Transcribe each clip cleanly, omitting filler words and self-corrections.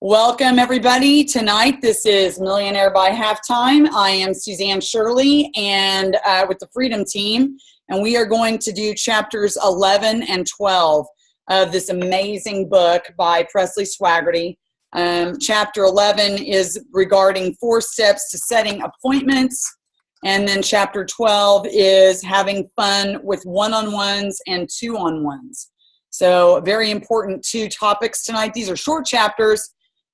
Welcome, everybody. Tonight, this is Millionaire by Halftime. I am Suzanne Shirley and with the Freedom Team, and we are going to do chapters 11 and 12 of this amazing book by Presley Swagerty. Chapter 11 is regarding 4 steps to setting appointments, and then chapter 12 is having fun with one-on-ones and two-on-ones. So very important 2 topics tonight. These are short chapters,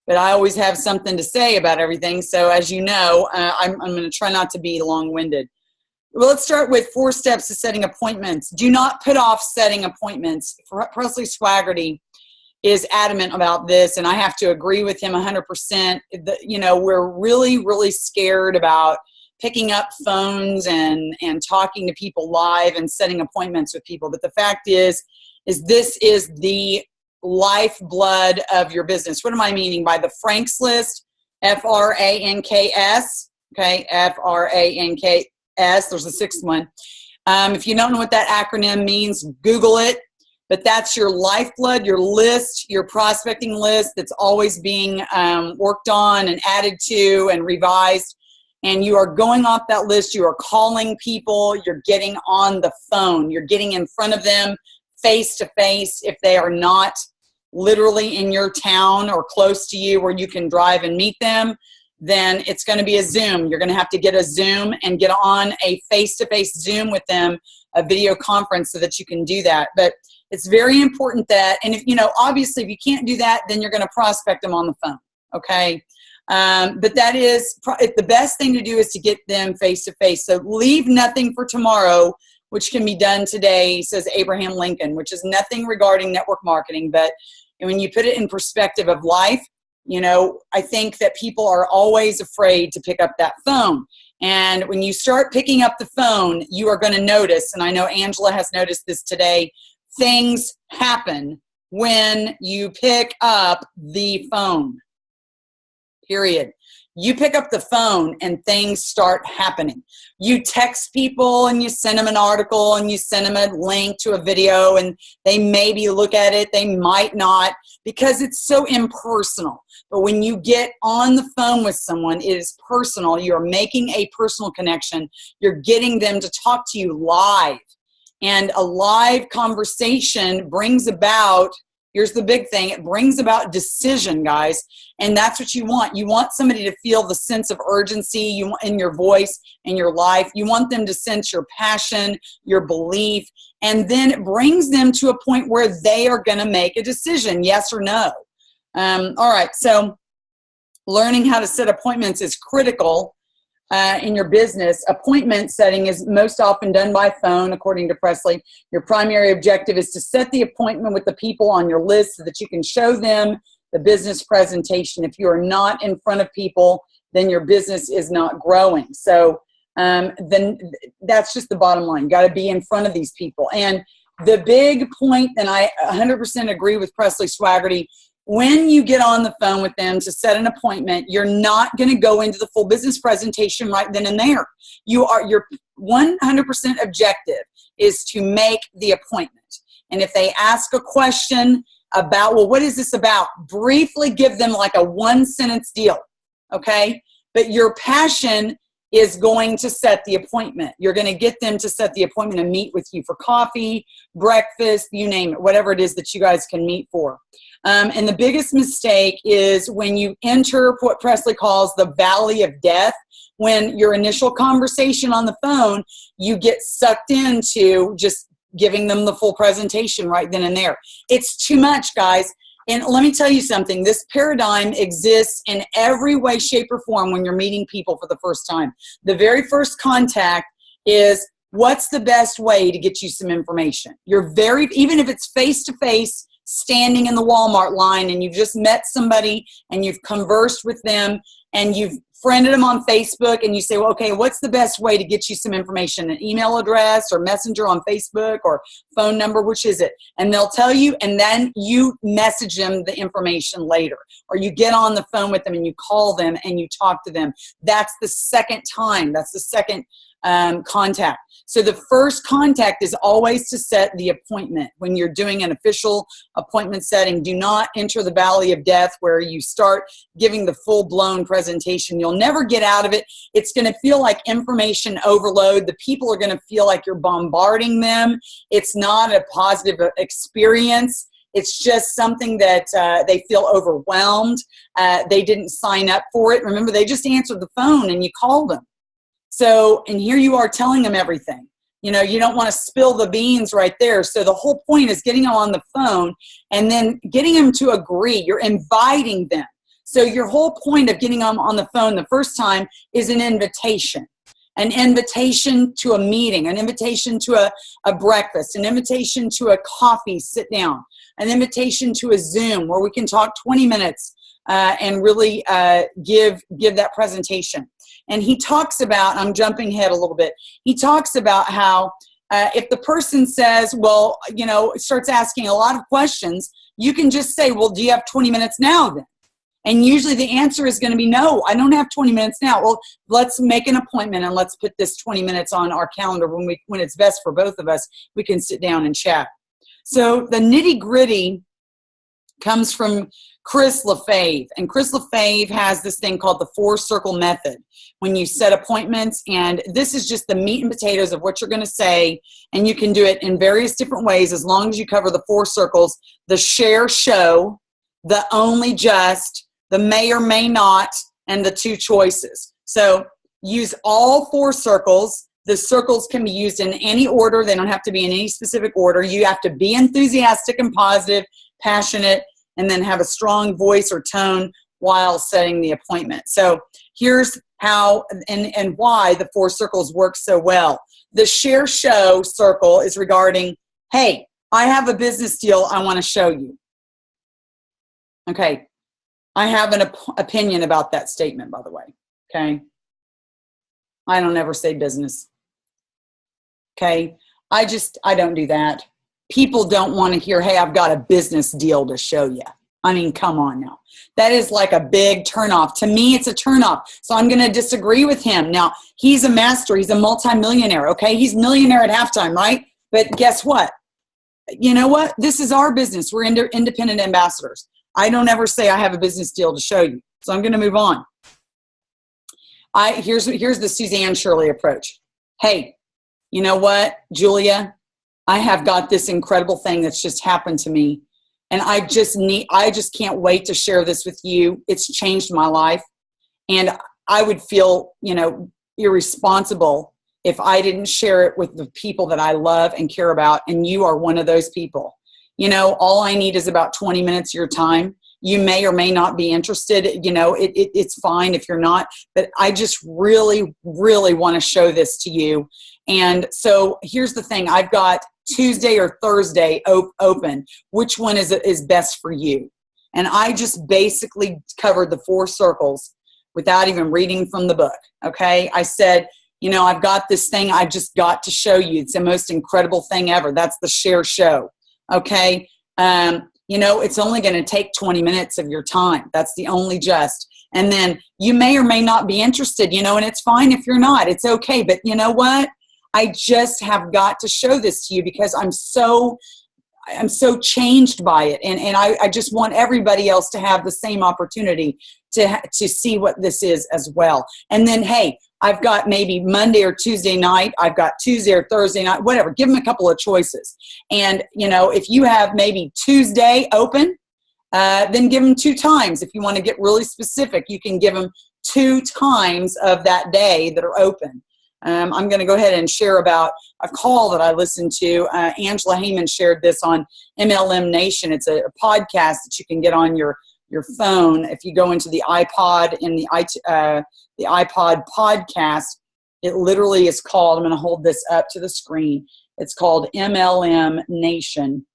but I always have something to say about everything. So as you know, I'm going to try not to be long-winded. Well, let's start with 4 steps to setting appointments. Do not put off setting appointments. Presley Swagerty is adamant about this, and I have to agree with him 100%. You know, we're really, really scared about picking up phones and talking to people live and setting appointments with people. But the fact is this is the lifeblood of your business. What am I meaning by the Franks list? F-R-A-N-K-S. Okay, F-R-A-N-K-S. There's a 6th one. If you don't know what that acronym means, Google it. But that's your lifeblood, your list, your prospecting list that's always being worked on and added to and revised. And you are going off that list. You are calling people. You're getting on the phone. You're getting in front of them face to face if they are not literally in your town or close to you where you can drive and meet them. Then it's going to be a Zoom. You're going to have to get a Zoom and get on a face-to-face Zoom with them, a video conference, so that you can do that. But it's very important that, and if you know, obviously if you can't do that, then you're going to prospect them on the phone. Okay. But that is the best thing to do, is to get them face-to-face. So leave nothing for tomorrow, which can be done today, says Abraham Lincoln, which is nothing regarding network marketing. But when you put it in perspective of life, you know, I think that people are always afraid to pick up that phone. And when you start picking up the phone, you are going to notice, and I know Angela has noticed this today, things happen when you pick up the phone. Period. You pick up the phone and things start happening. You text people and you send them an article and you send them a link to a video, and they maybe look at it, they might not, because it's so impersonal. But when you get on the phone with someone, it is personal. You're making a personal connection. You're getting them to talk to you live. And a live conversation brings about, here's the big thing, it brings about decision, guys. And that's what you want. You want somebody to feel the sense of urgency in your voice, in your life. You want them to sense your passion, your belief, and then it brings them to a point where they are going to make a decision, yes or no. All right, so learning how to set appointments is critical in your business. Appointment setting is most often done by phone, according to Presley. Your primary objective is to set the appointment with the people on your list so that you can show them the business presentation. If you are not in front of people, then your business is not growing. So then that's just the bottom line. You got to be in front of these people. And the big point, and I 100% agree with Presley Swagerty, when you get on the phone with them to set an appointment, you're not going to go into the full business presentation right then and there. Your 100% objective is to make the appointment. And if they ask a question about, well, what is this about? Briefly give them like a 1-sentence deal, okay? But your passion is going to set the appointment. You're going to get them to set the appointment and meet with you for coffee, breakfast, you name it, whatever it is that you guys can meet for. And the biggest mistake is when you enter what Presley calls the valley of death. When your initial conversation on the phone, you get sucked into just giving them the full presentation right then and there. It's too much, guys. And let me tell you something. This paradigm exists in every way, shape, or form when you're meeting people for the first time. The very first contact is, what's the best way to get you some information? Even if it's face-to-face, standing in the Walmart line, and you've just met somebody and you've conversed with them and you've friended them on Facebook, and you say, well, okay, what's the best way to get you some information? An email address or messenger on Facebook or phone number, which is it? And they'll tell you, and then you message them the information later, or you get on the phone with them and you call them and you talk to them. That's the second time. That's the second contact. So the first contact is always to set the appointment. When you're doing an official appointment setting, do not enter the valley of death where you start giving the full-blown presentation. You'll never get out of it. It's going to feel like information overload. The people are going to feel like you're bombarding them. It's not a positive experience. It's just something that they feel overwhelmed. They didn't sign up for it. Remember, they just answered the phone and you called them. So, and here you are telling them everything. You know, you don't want to spill the beans right there. So the whole point is getting them on the phone and then getting them to agree. You're inviting them. So your whole point of getting them on the phone the first time is an invitation to a meeting, an invitation to a breakfast, an invitation to a coffee, sit down, an invitation to a Zoom where we can talk 20 minutes and really give that presentation. And he talks about, I'm jumping ahead a little bit, he talks about how if the person says, well, you know, starts asking a lot of questions, you can just say, well, do you have 20 minutes now then? And usually the answer is going to be, no, I don't have 20 minutes now. Well, let's make an appointment and let's put this 20 minutes on our calendar when it's best for both of us. We can sit down and chat. So the nitty gritty comes from Chris LaFave. And Chris LaFave has this thing called the 4-circle method when you set appointments. And this is just the meat and potatoes of what you're going to say. And you can do it in various different ways as long as you cover the 4 circles: the share show, the only just, the may or may not, and the 2 choices. So use all 4 circles. The circles can be used in any order. They don't have to be in any specific order. You have to be enthusiastic and positive, passionate, and then have a strong voice or tone while setting the appointment. So here's how and why the 4 circles work so well. The share show circle is regarding, hey, I have a business deal I want to show you. Okay, I have an opinion about that statement, by the way, okay? I don't ever say business, okay? I don't do that. People don't want to hear, hey, I've got a business deal to show you. I mean, come on now. That is like a big turnoff. To me, it's a turnoff. So I'm going to disagree with him. Now, he's a master. He's a multimillionaire, okay? He's millionaire at halftime, right? But guess what? You know what? This is our business. We're independent ambassadors. I don't ever say I have a business deal to show you. So I'm going to move on. Here's the Suzanne Shirley approach. Hey, you know what, Julia? I have got this incredible thing that's just happened to me. And I just can't wait to share this with you. It's changed my life. And I would feel, you know, irresponsible if I didn't share it with the people that I love and care about. And you are one of those people. You know, all I need is about 20 minutes of your time. You may or may not be interested. You know, it's fine if you're not. But I just really, really want to show this to you. And so here's the thing. I've got Tuesday or Thursday open. Which one is best for you? And I just basically covered the 4 circles without even reading from the book. Okay. I said, you know, I've got this thing I've just got to show you. It's the most incredible thing ever. That's the share show. Okay. You know, it's only going to take 20 minutes of your time. That's the only just. And then you may or may not be interested, you know, and it's fine if you're not. It's okay. But you know what? I just have got to show this to you because I'm so changed by it. And I just want everybody else to have the same opportunity to see what this is as well. And then, hey, I've got maybe Monday or Tuesday night. I've got Tuesday or Thursday night, whatever. Give them a couple of choices. And, you know, if you have maybe Tuesday open, then give them 2 times. If you want to get really specific, you can give them 2 times of that day that are open. I'm going to go ahead and share about a call that I listened to. Angela Heyman shared this on MLM Nation. It's a podcast that you can get on your phone. If you go into the iPod in the iPod podcast, it literally is called, I'm going to hold this up to the screen. It's called MLM Nation.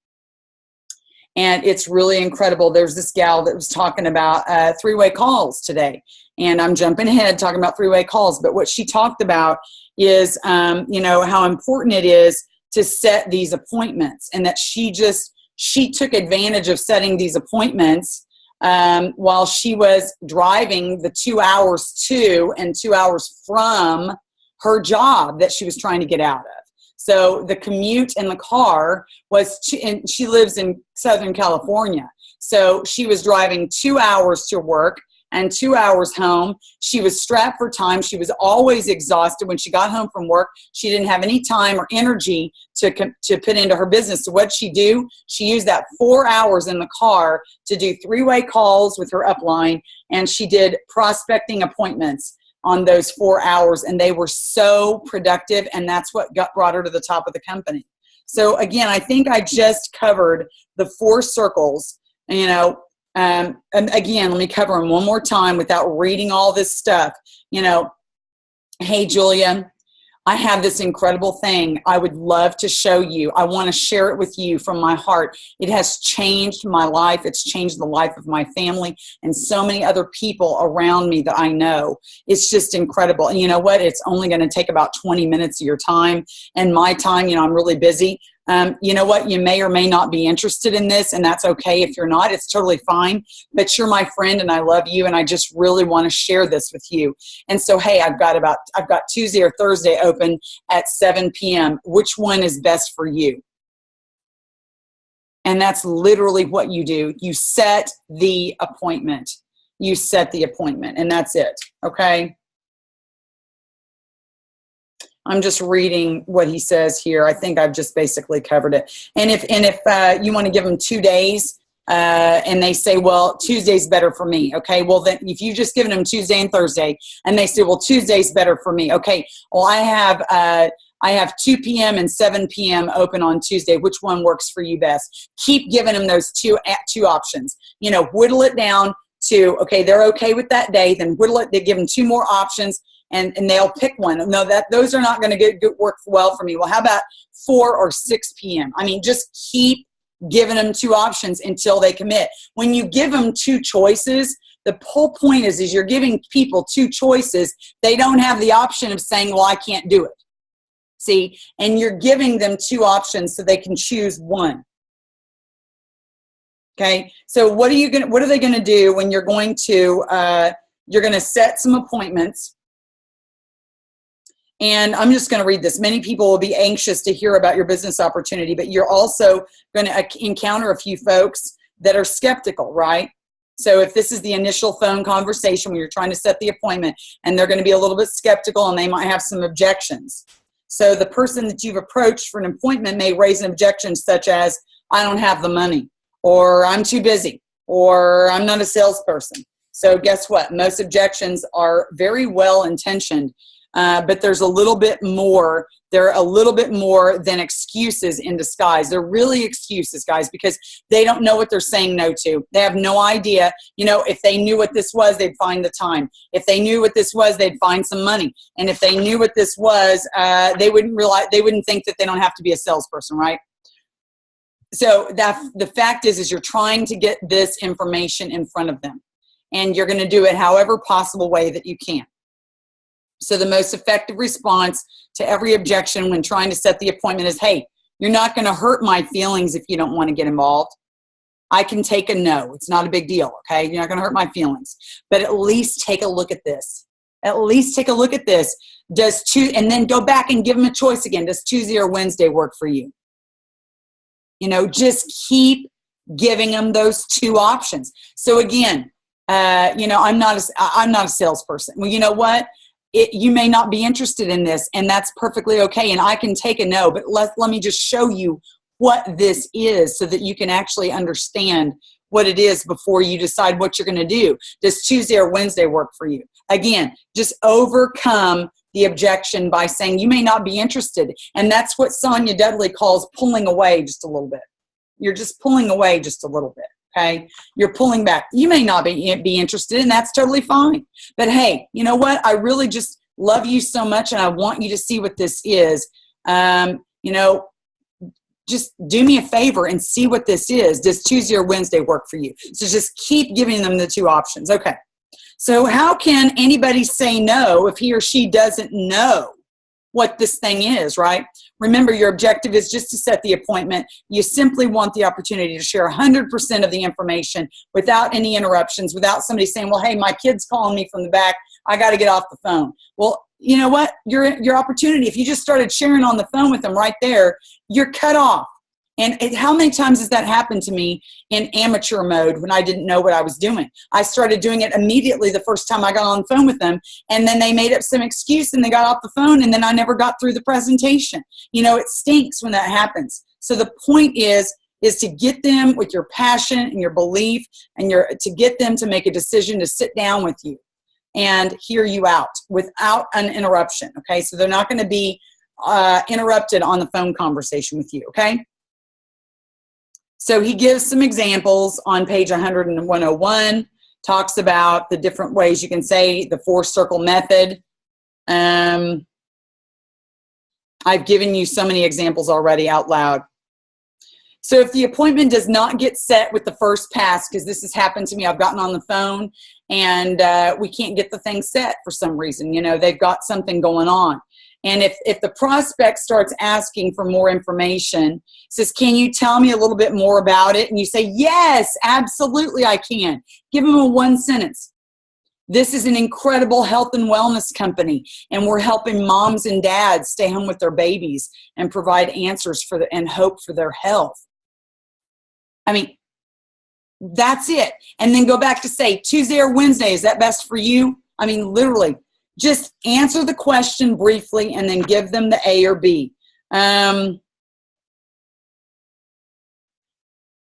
And it's really incredible. There's this gal that was talking about 3-way calls today. And I'm jumping ahead talking about 3-way calls. But what she talked about is, you know, how important it is to set these appointments. And that she took advantage of setting these appointments while she was driving the 2 hours to and 2 hours from her job that she was trying to get out of. So the commute in the car was, and she lives in Southern California. So she was driving 2 hours to work and 2 hours home. She was strapped for time. She was always exhausted. When she got home from work, she didn't have any time or energy to put into her business. So what'd she do? She used that 4 hours in the car to do 3-way calls with her upline, and she did prospecting appointments on those 4 hours, and they were so productive, and that's what brought her to the top of the company. So again, I think I just covered the 4 circles, and again, let me cover them one more time without reading all this stuff. Hey, Julia, I have this incredible thing I would love to show you. I want to share it with you from my heart. It has changed my life. It's changed the life of my family and so many other people around me that I know. It's just incredible. And you know what? It's only going to take about 20 minutes of your time and my time. I'm really busy. You know what? You may or may not be interested in this, and that's okay if you're not. It's totally fine. But you're my friend, and I love you, and I just really want to share this with you. And so, hey, I've got Tuesday or Thursday open at 7 p.m. Which one is best for you? And that's literally what you do. You set the appointment. You set the appointment, and that's it. Okay. I'm just reading what he says here. I think I've just basically covered it. And if you want to give them 2 days, and they say, well, Tuesday's better for me. Okay, well then if you've just given them Tuesday and Thursday, and they say, well, Tuesday's better for me. Okay, well I have 2 p.m. and 7 p.m. open on Tuesday. Which one works for you best? Keep giving them those two options. Whittle it down to, okay, they're okay with that day. Then they give them 2 more options. And they'll pick one. No, those are not going to work well for me. Well, how about 4 or 6 p.m.? I mean, just keep giving them 2 options until they commit. When you give them 2 choices, the whole point is you're giving people 2 choices. They don't have the option of saying, well, I can't do it. See, and you're giving them 2 options so they can choose one. Okay, so what are they going to do when you're going to set some appointments? And I'm just going to read this. Many people will be anxious to hear about your business opportunity, but you're also going to encounter a few folks that are skeptical, right? So if this is the initial phone conversation when you're trying to set the appointment, and they're going to be a little bit skeptical and they might have some objections. So the person that you've approached for an appointment may raise an objection such as, I don't have the money, or I'm too busy, or I'm not a salesperson. So guess what? Most objections are very well intentioned. But there's a little bit more. They're a little bit more than excuses in disguise. They're really excuses, guys, because they don't know what they're saying no to. They have no idea. If they knew what this was, they'd find the time. If they knew what this was, they'd find some money. And if they knew what this was, they wouldn't think that they don't have to be a salesperson, right? So the fact is you're trying to get this information in front of them, and you're going to do it however possible way that you can. So the most effective response to every objection when trying to set the appointment is, hey, you're not going to hurt my feelings if you don't want to get involved. I can take a no. It's not a big deal, okay? You're not going to hurt my feelings. But at least take a look at this. At least take a look at this. And then go back and give them a choice again. Does Tuesday or Wednesday work for you? Just keep giving them those 2 options. So again, I'm not a salesperson. Well, you know what? You may not be interested in this, and that's perfectly okay. And I can take a no, but let me just show you what this is so that you can actually understand what it is before you decide what you're going to do. Does Tuesday or Wednesday work for you? Again, just overcome the objection by saying you may not be interested. And that's what Sonia Dudley calls pulling away just a little bit. You're just pulling away just a little bit. Okay, you're pulling back. You may not be interested, and that's totally fine. But hey, you know what? I really just love you so much, and I want you to see what this is. Just do me a favor and see what this is. Does Tuesday or Wednesday work for you? So just keep giving them the 2 options. Okay. So how can anybody say no if he or she doesn't know what this thing is, right? Remember, your objective is just to set the appointment. You simply want the opportunity to share 100% of the information without any interruptions, without somebody saying, well, hey, my kid's calling me from the back. I got to get off the phone. Well, you know what? Your opportunity, if you just started sharing on the phone with them right there, you're cut off. And how many times has that happened to me in amateur mode when I didn't know what I was doing? I started doing it immediately the first time I got on the phone with them, and then they made up some excuse and they got off the phone, and then I never got through the presentation. You know, it stinks when that happens. So the point is to get them with your passion and your belief, and to get them to make a decision to sit down with you and hear you out without an interruption, okay? So they're not going to be interrupted on the phone conversation with you, okay? So he gives some examples on page 101, talks about the different ways you can say the 4-circle method. I've given you so many examples already out loud. So if the appointment does not get set with the first pass, because this has happened to me, I've gotten on the phone and we can't get the thing set for some reason. You know, they've got something going on. And if the prospect starts asking for more information, says, can you tell me a little bit more about it? And you say, yes, absolutely I can. Give them a 1 sentence. This is an incredible health and wellness company, and we're helping moms and dads stay home with their babies and provide answers and hope for their health. I mean, that's it. And then go back to say, Tuesday or Wednesday, is that best for you? I mean, literally. Just answer the question briefly and then give them the A or B. And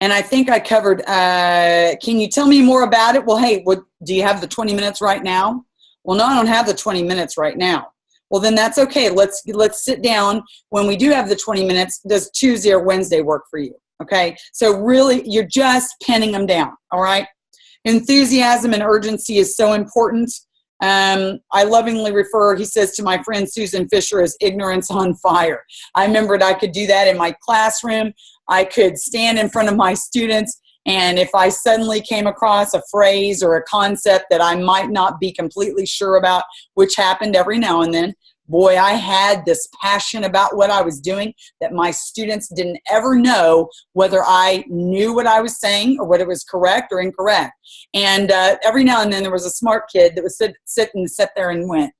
I think I covered, can you tell me more about it? Well, hey, do you have the 20 minutes right now? Well, no, I don't have the 20 minutes right now. Well, then that's okay. Let's sit down. When we do have the 20 minutes, does Tuesday or Wednesday work for you? Okay, so really, you're just pinning them down, all right? Enthusiasm and urgency is so important. I lovingly refer, he says, to my friend Susan Fisher as ignorance on fire. I remembered I could do that in my classroom. I could stand in front of my students, and if I suddenly came across a phrase or a concept that I might not be completely sure about, which happened every now and then, boy, I had this passion about what I was doing that my students didn't ever know whether I knew what I was saying or whether it was correct or incorrect. And every now and then there was a smart kid that would sit there and went,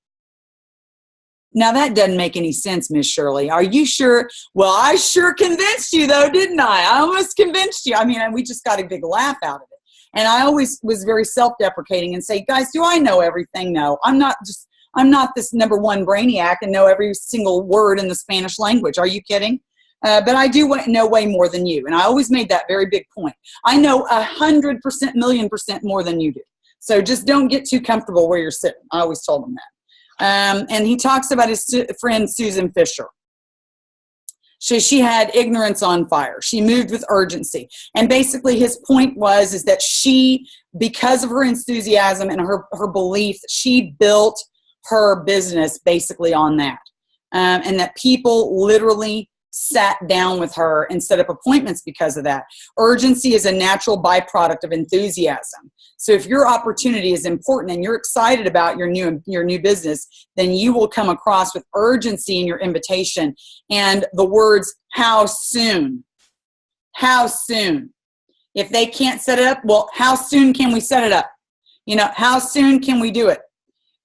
now that doesn't make any sense, Miss Shirley. Are you sure? Well, I sure convinced you though, didn't I? I almost convinced you. I mean, we just got a big laugh out of it. And I always was very self-deprecating and say, guys, do I know everything? No, I'm not this #1 brainiac and know every single word in the Spanish language. Are you kidding? But I do know way more than you. And I always made that very big point. I know 100%, 1,000,000% more than you do. So just don't get too comfortable where you're sitting. I always told him that. And he talks about his friend Susan Fisher. She had ignorance on fire. She moved with urgency. And basically his point is that she, because of her enthusiasm and her belief, she built her business basically on that. And that people literally sat down with her and set up appointments because of that. Urgency is a natural byproduct of enthusiasm. So if your opportunity is important and you're excited about your new business, then you will come across with urgency in your invitation and the words, how soon? How soon? If they can't set it up, well, how soon can we set it up? You know, how soon can we do it?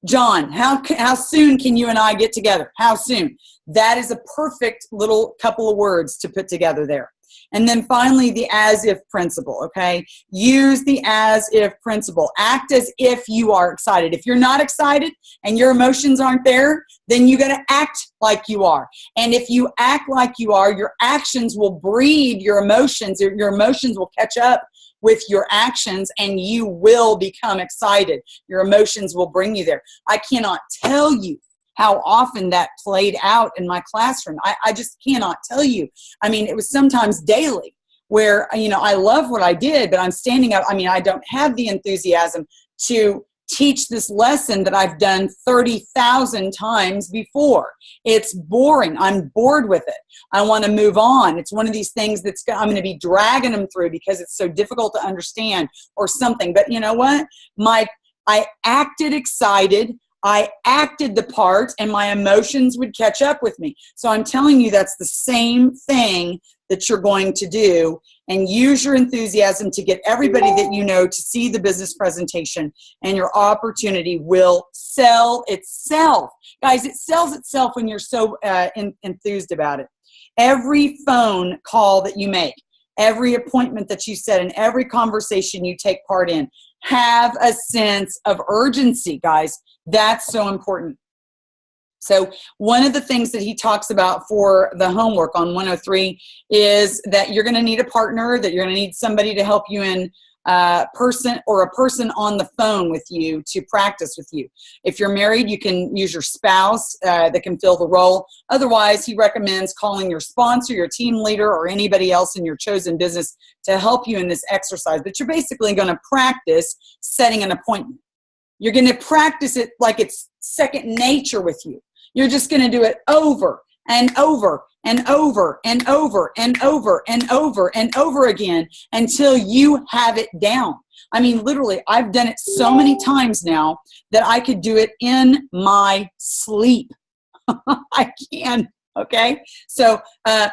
John, how soon can you and I get together? How soon? That is a perfect little couple of words to put together there. And then finally, the as-if principle, okay? Use the as-if principle. Act as if you are excited. If you're not excited and your emotions aren't there, then you got to act like you are. And if you act like you are, your actions will breed your emotions. Your emotions will catch up with your actions and you will become excited. Your emotions will bring you there. I cannot tell you how often that played out in my classroom. I just cannot tell you. I mean, it was sometimes daily where, you know, I love what I did, but I'm standing up. I mean, I don't have the enthusiasm to teach this lesson that I've done 30,000 times before. It's boring. I'm bored with it. I want to move on. It's one of these things I'm going to be dragging them through because it's so difficult to understand or something. But you know what? I acted excited. I acted the part and my emotions would catch up with me. So I'm telling you, that's the same thing that you're going to do, and use your enthusiasm to get everybody that you know to see the business presentation, and your opportunity will sell itself. Guys, it sells itself when you're so enthused about it. Every phone call that you make, every appointment that you set, and every conversation you take part in, have a sense of urgency, guys. That's so important. So one of the things that he talks about for the homework on 103 is that you're going to need a partner, that you're going to need somebody to help you in person, or a person on the phone with you to practice with you. If you're married, you can use your spouse that can fill the role. Otherwise, he recommends calling your sponsor, your team leader, or anybody else in your chosen business to help you in this exercise. But you're basically going to practice setting an appointment. You're going to practice it like it's second nature with you. You're just going to do it over and over and over and over and over and over and over again until you have it down. I mean, literally, I've done it so many times now that I could do it in my sleep. I can, okay? So,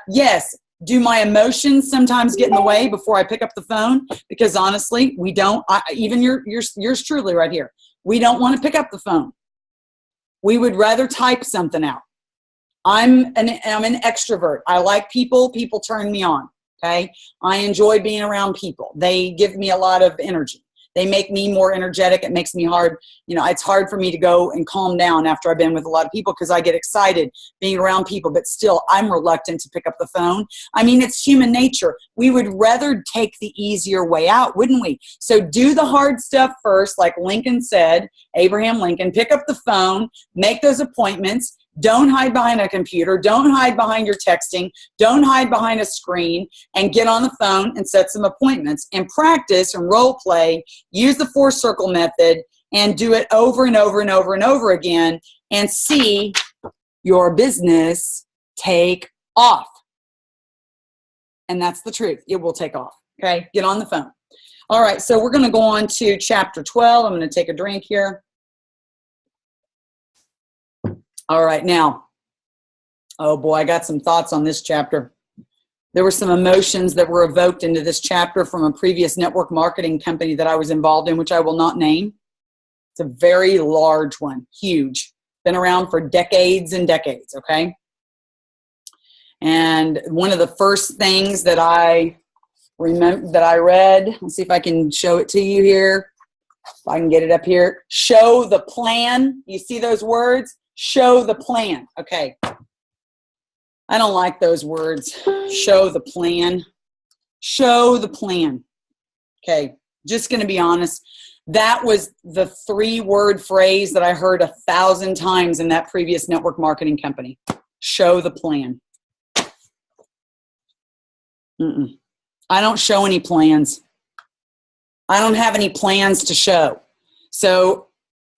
yes, do my emotions sometimes get in the way before I pick up the phone? Because honestly, we don't, even yours truly right here, we don't want to pick up the phone. We would rather type something out. I'm an extrovert. I like people. People turn me on, okay? I enjoy being around people. They give me a lot of energy. They make me more energetic. It makes me hard. You know, it's hard for me to go and calm down after I've been with a lot of people because I get excited being around people, but still I'm reluctant to pick up the phone. I mean, it's human nature. We would rather take the easier way out, wouldn't we? So do the hard stuff first, like Lincoln said, Abraham Lincoln, pick up the phone, make those appointments. Don't hide behind a computer. Don't hide behind your texting. Don't hide behind a screen, and get on the phone and set some appointments and practice and role play. Use the 4-circle method and do it over and over and over and over again, and see your business take off. And that's the truth. It will take off. Okay. Get on the phone. All right. So we're going to go on to chapter 12. I'm going to take a drink here. All right, now, oh boy, I got some thoughts on this chapter. There were some emotions that were evoked into this chapter from a previous network marketing company that I was involved in, which I will not name. It's a very large one, huge, been around for decades and decades, okay? And one of the first things that I remember that I read, let's see if I can show it to you here. If I can get it up here. Show the plan. You see those words? Show the plan. Okay. I don't like those words. Show the plan. Show the plan. Okay. Just going to be honest. That was the 3-word phrase that I heard 1,000 times in that previous network marketing company. Show the plan. I don't show any plans. I don't have any plans to show. So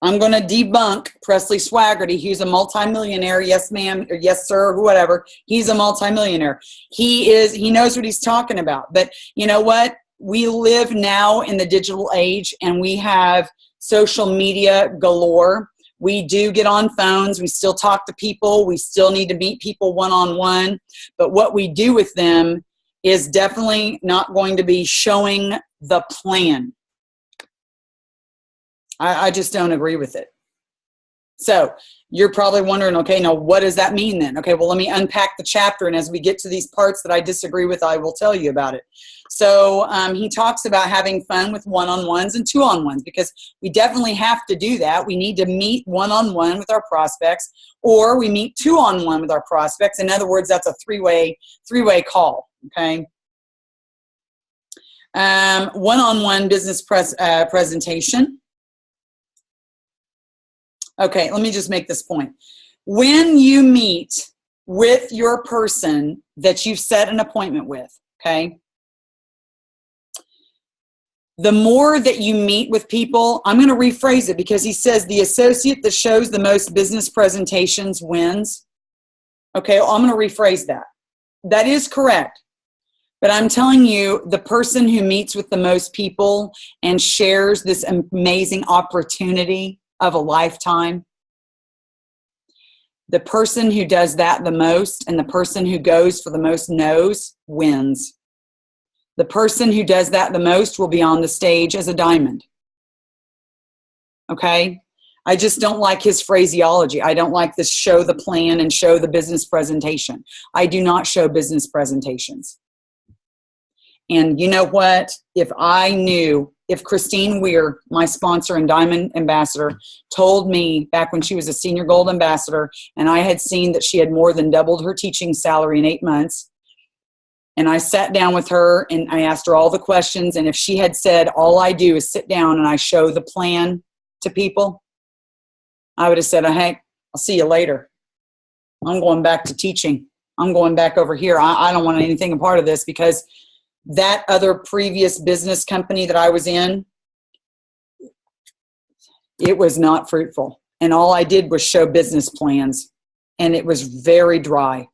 I'm going to debunk Presley Swagerty. He's a multimillionaire. Yes, ma'am, or yes, sir, or whatever. He's a multimillionaire. He knows what he's talking about. But you know what? We live now in the digital age, and we have social media galore. We do get on phones. We still talk to people. We still need to meet people one-on-one. But what we do with them is definitely not going to be showing the plan. I just don't agree with it. So you're probably wondering, okay, now what does that mean then? Okay, well, let me unpack the chapter, and as we get to these parts that I disagree with, I will tell you about it. So he talks about having fun with one-on-ones and two-on-ones, because we definitely have to do that. We need to meet one-on-one with our prospects, or we meet two-on-one with our prospects. In other words, that's a three-way call, okay? One-on-one business presentation. Okay, let me just make this point. When you meet with your person that you've set an appointment with, okay, the more that you meet with people, I'm going to rephrase it because he says the associate that shows the most business presentations wins. Okay, well, I'm going to rephrase that. That is correct. But I'm telling you, the person who meets with the most people and shares this amazing opportunity of a lifetime, The person who does that the most and the person who goes for the most no's wins. The person who does that the most will be on the stage as a diamond. Okay? I just don't like his phraseology. I don't like this show the plan and show the business presentation. I do not show business presentations. And you know what? If Christine Weir, my sponsor and Diamond Ambassador, told me back when she was a senior gold ambassador, and I had seen that she had more than doubled her teaching salary in 8 months, and I sat down with her and I asked her all the questions, and if she had said, all I do is sit down and I show the plan to people, I would have said, hey, I'll see you later. I'm going back to teaching. I'm going back over here. I don't want anything a part of this, because that other previous business company that I was in, it was not fruitful. And all I did was show business plans. And it was very dry.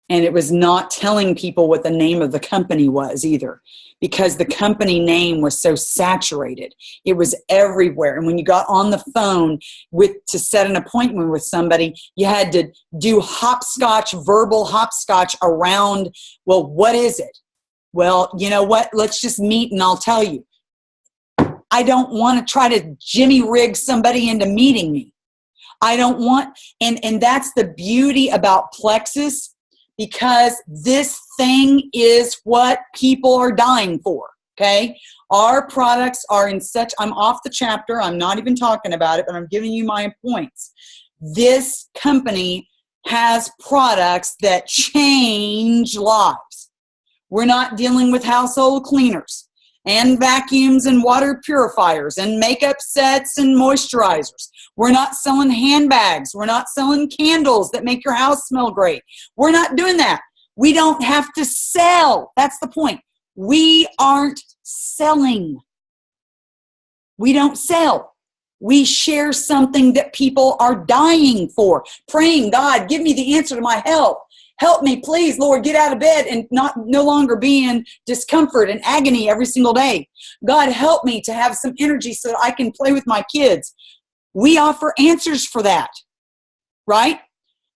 And it was not telling people what the name of the company was either, because the company name was so saturated. It was everywhere. And when you got on the phone to set an appointment with somebody, you had to do verbal hopscotch around, well, what is it? Well, you know what? Let's just meet and I'll tell you. I don't want to try to jimmy rig somebody into meeting me. I don't want, and that's the beauty about Plexus, because this thing is what people are dying for, okay? Our products are I'm off the chapter, I'm not even talking about it, but I'm giving you my points. This company has products that change lives. We're not dealing with household cleaners and vacuums and water purifiers and makeup sets and moisturizers. We're not selling handbags. We're not selling candles that make your house smell great. We're not doing that. We don't have to sell. That's the point. We aren't selling. We don't sell. We share something that people are dying for, praying, God, give me the answer to my health. Help me, please, Lord, get out of bed and no longer be in discomfort and agony every single day. God, help me to have some energy so that I can play with my kids. We offer answers for that, right?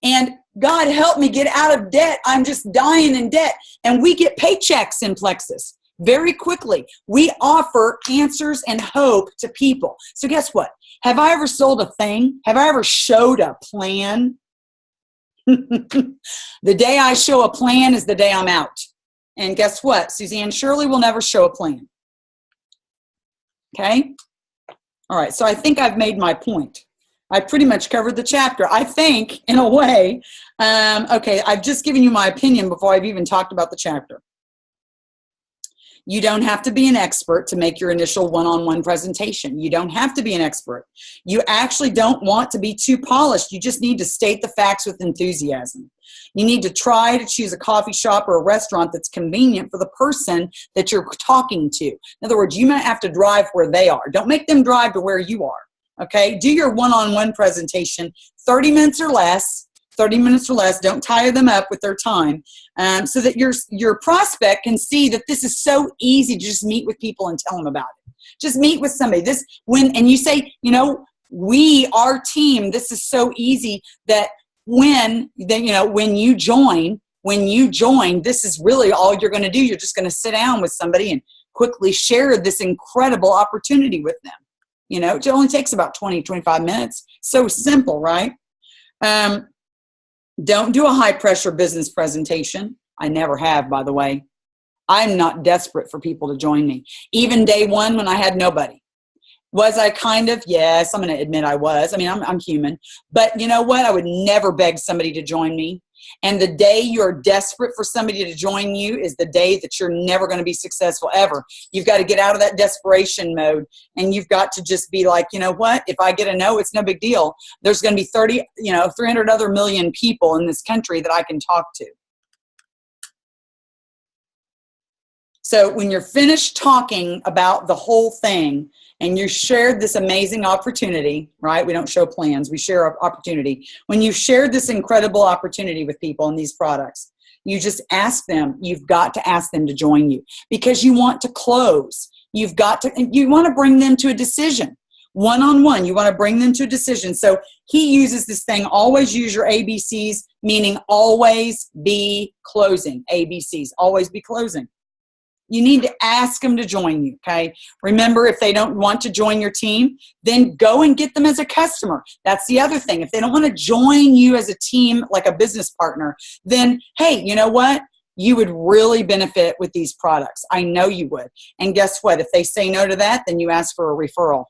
And God, help me get out of debt. I'm just dying in debt. And we get paychecks in Plexus very quickly. We offer answers and hope to people. So guess what? Have I ever sold a thing? Have I ever showed a plan? The day I show a plan is the day I'm out. And guess what? Suzanne Shirley will never show a plan. Okay? All right, so I think I've made my point. I pretty much covered the chapter, I think, in a way. Okay, I've just given you my opinion before I've even talked about the chapter. You don't have to be an expert to make your initial one-on-one presentation. You don't have to be an expert. You actually don't want to be too polished. You just need to state the facts with enthusiasm. You need to try to choose a coffee shop or a restaurant that's convenient for the person that you're talking to. In other words, you might have to drive where they are. Don't make them drive to where you are. Okay? Do your one-on-one presentation 30 minutes or less. 30 minutes or less. Don't tire them up with their time, so that your prospect can see that this is so easy to just meet with people and tell them about it. Just meet with somebody. And you say, our team, this is so easy that when you join, this is really all you're going to do. You're just going to sit down with somebody and quickly share this incredible opportunity with them. It only takes about 20, 25 minutes. So simple, right? Don't do a high-pressure business presentation. I never have, by the way. I'm not desperate for people to join me. Even day one when I had nobody. Was I kind of? Yes, I'm going to admit I was. I mean, I'm human. But you know what? I would never beg somebody to join me. And the day you're desperate for somebody to join you is the day that you're never going to be successful ever. You've got to get out of that desperation mode, and you've got to just be like, you know what? If I get a no, it's no big deal. There's going to be 300 other million people in this country that I can talk to. So when you're finished talking about the whole thing and you shared this amazing opportunity, right? We don't show plans, we share our opportunity. When you've shared this incredible opportunity with people and these products, you just ask them, you've got to ask them to join you because you want to close. You want to bring them to a decision. One-on-one, you want to bring them to a decision. So he uses this thing, always use your ABCs, meaning always be closing. ABCs, always be closing. You need to ask them to join you, okay? Remember, if they don't want to join your team, then go and get them as a customer. That's the other thing. If they don't want to join you as a team, like a business partner, then, hey, you know what? You would really benefit with these products. I know you would. And guess what? If they say no to that, then you ask for a referral.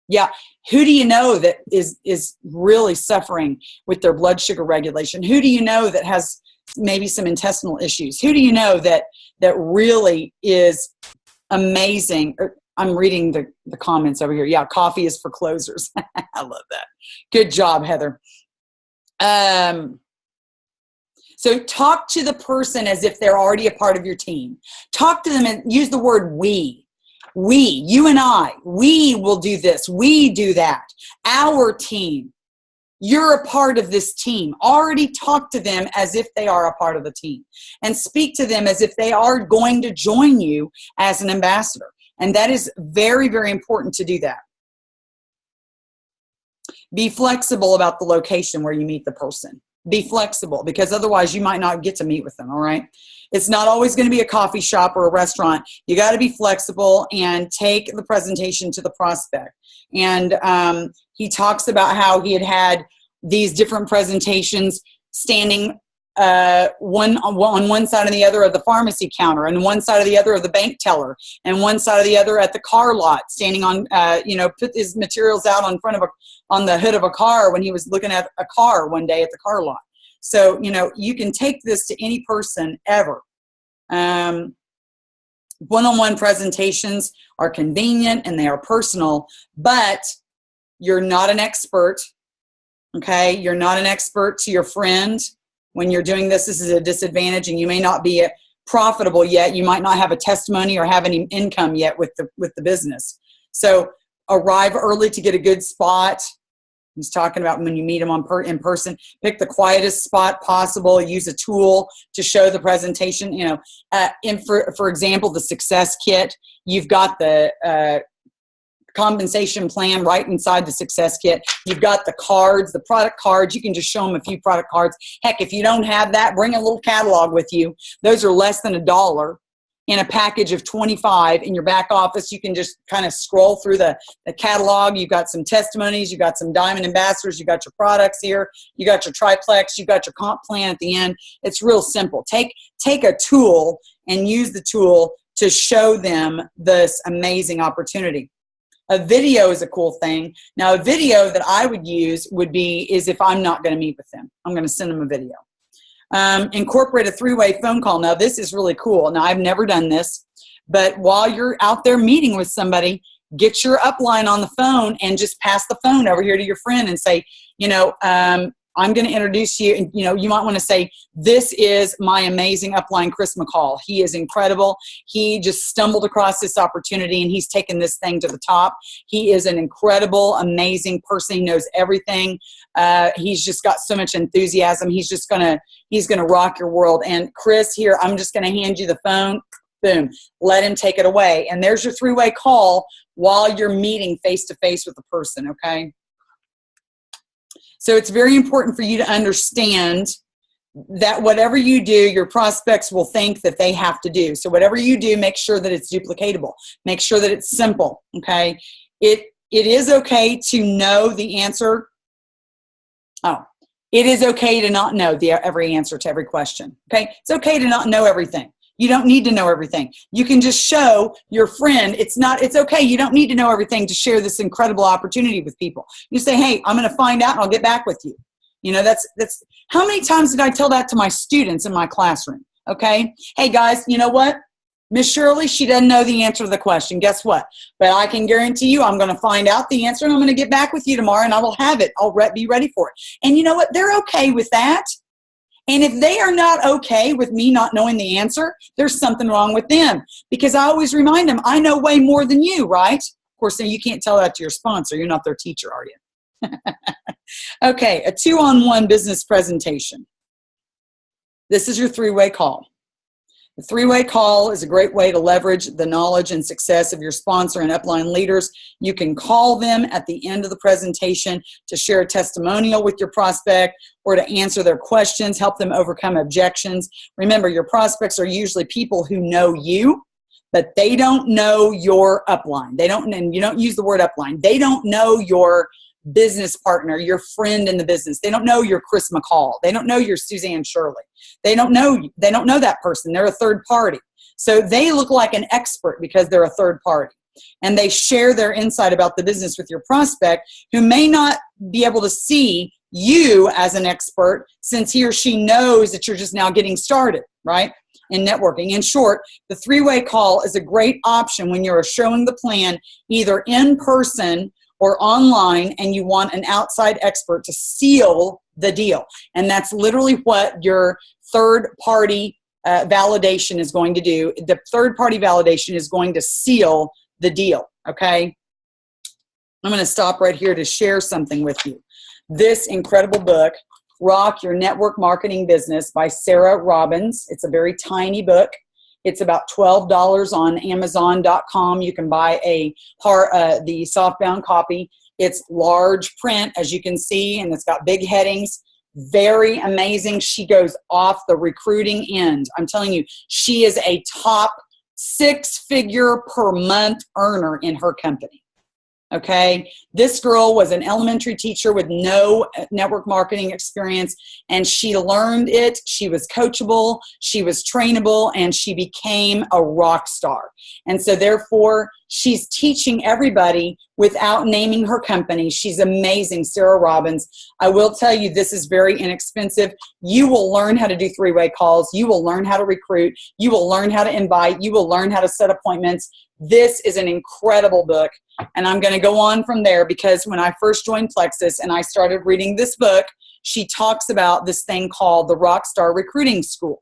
Yeah. Who do you know that is really suffering with their blood sugar regulation? Who do you know that has maybe some intestinal issues? Who do you know that really is amazing? I'm reading the comments over here. Yeah, coffee is for closers. I love that. Good job, Heather. So talk to the person as if they're already a part of your team. Talk to them and use the word we. We, you and I, we will do this. We do that. Our team. You're a part of this team. Already talk to them as if they are a part of the team. And speak to them as if they are going to join you as an ambassador. And that is very, very important to do that. Be flexible about the location where you meet the person. Be flexible, because otherwise you might not get to meet with them, all right? It's not always going to be a coffee shop or a restaurant. You got to be flexible and take the presentation to the prospect. And he talks about how he had these different presentations standing one on one side and the other of the pharmacy counter, and one side or the other of the bank teller, and one side or the other at the car lot, standing on, put his materials out on the hood of a car when he was looking at a car one day at the car lot. So, you can take this to any person ever. One-on-one presentations are convenient and they are personal, but you're not an expert, okay? You're not an expert to your friend. When you're doing this, this is a disadvantage, and you may not be profitable yet. You might not have a testimony or have any income yet with the business. So arrive early to get a good spot. He's talking about when you meet them in person, pick the quietest spot possible, use a tool to show the presentation. For example, the success kit, you've got the compensation plan right inside the success kit. You've got the cards, the product cards. You can just show them a few product cards. Heck, if you don't have that, bring a little catalog with you. Those are less than $1 in a package of 25 in your back office. You can just kind of scroll through the catalog. You've got some testimonies. You've got some diamond ambassadors. You've got your products here. You got your triplex. You've got your comp plan at the end. It's real simple. Take a tool and use the tool to show them this amazing opportunity. A video is a cool thing. Now, a video that I would use is if I'm not going to meet with them. I'm going to send them a video. Incorporate a 3-way phone call. Now, this is really cool. Now, I've never done this, but while you're out there meeting with somebody, get your upline on the phone and just pass the phone over here to your friend and say, I'm going to introduce you. And, you might want to say, this is my amazing upline, Chris McCall. He is incredible. He just stumbled across this opportunity and he's taken this thing to the top. He is an incredible, amazing person. He knows everything. He's just got so much enthusiasm. He's going to rock your world. And Chris, here, I'm just going to hand you the phone. Boom. Let him take it away. And there's your 3-way call while you're meeting face-to-face with the person, okay? So it's very important for you to understand that whatever you do, your prospects will think that they have to do. So whatever you do, make sure that it's duplicatable. Make sure that it's simple, okay? It is okay to know the answer. Oh, it is okay to not know every answer to every question, okay? It's okay to not know everything. You don't need to know everything. You can just show your friend it's okay. You don't need to know everything to share this incredible opportunity with people. You say, hey, I'm going to find out and I'll get back with you. That's how many times did I tell that to my students in my classroom? Okay. Hey guys, you know what? Miss Shirley, she doesn't know the answer to the question. Guess what? But I can guarantee you I'm going to find out the answer and I'm going to get back with you tomorrow and I will have it. I'll be ready for it. And you know what? They're okay with that. And if they are not okay with me not knowing the answer, there's something wrong with them. Because I always remind them, I know way more than you, right? Of course, you can't tell that to your sponsor. You're not their teacher, are you? Okay, a 2-on-1 business presentation. This is your 3-way call. The three-way call is a great way to leverage the knowledge and success of your sponsor and upline leaders. You can call them at the end of the presentation to share a testimonial with your prospect or to answer their questions, help them overcome objections. Remember, your prospects are usually people who know you, but they don't know your upline. They don't, and you don't use the word upline. They don't know your business partner, your friend in the business. They don't know your Chris McCall. They don't know your Suzanne Shirley. They don't know that person. They're a third party. So they look like an expert because they're a third party. And they share their insight about the business with your prospect, who may not be able to see you as an expert since he or she knows that you're just now getting started, right? In networking. In short, the three-way call is a great option when you're showing the plan either in person or online and you want an outside expert to seal the deal. And that's literally what your third-party validation is going to do. The third-party validation is going to seal the deal, okay? I'm going to stop right here to share something with you. This incredible book, Rock Your Network Marketing Business by Sarah Robbins. It's a very tiny book. It's about $12 on Amazon.com. You can buy the softbound copy. It's large print, as you can see, and it's got big headings. Very amazing. She goes off the recruiting end. I'm telling you, she is a top 6-figure per month earner in her company. Okay, this girl was an elementary teacher with no network marketing experience, and she learned it. She was coachable, she was trainable, and she became a rock star. And so therefore, she's teaching everybody without naming her company. She's amazing, Sarah Robbins. I will tell you, this is very inexpensive. You will learn how to do three-way calls. You will learn how to recruit. You will learn how to invite. You will learn how to set appointments. This is an incredible book. And I'm going to go on from there because when I first joined Plexus and I started reading this book, she talks about this thing called the Rockstar Recruiting School.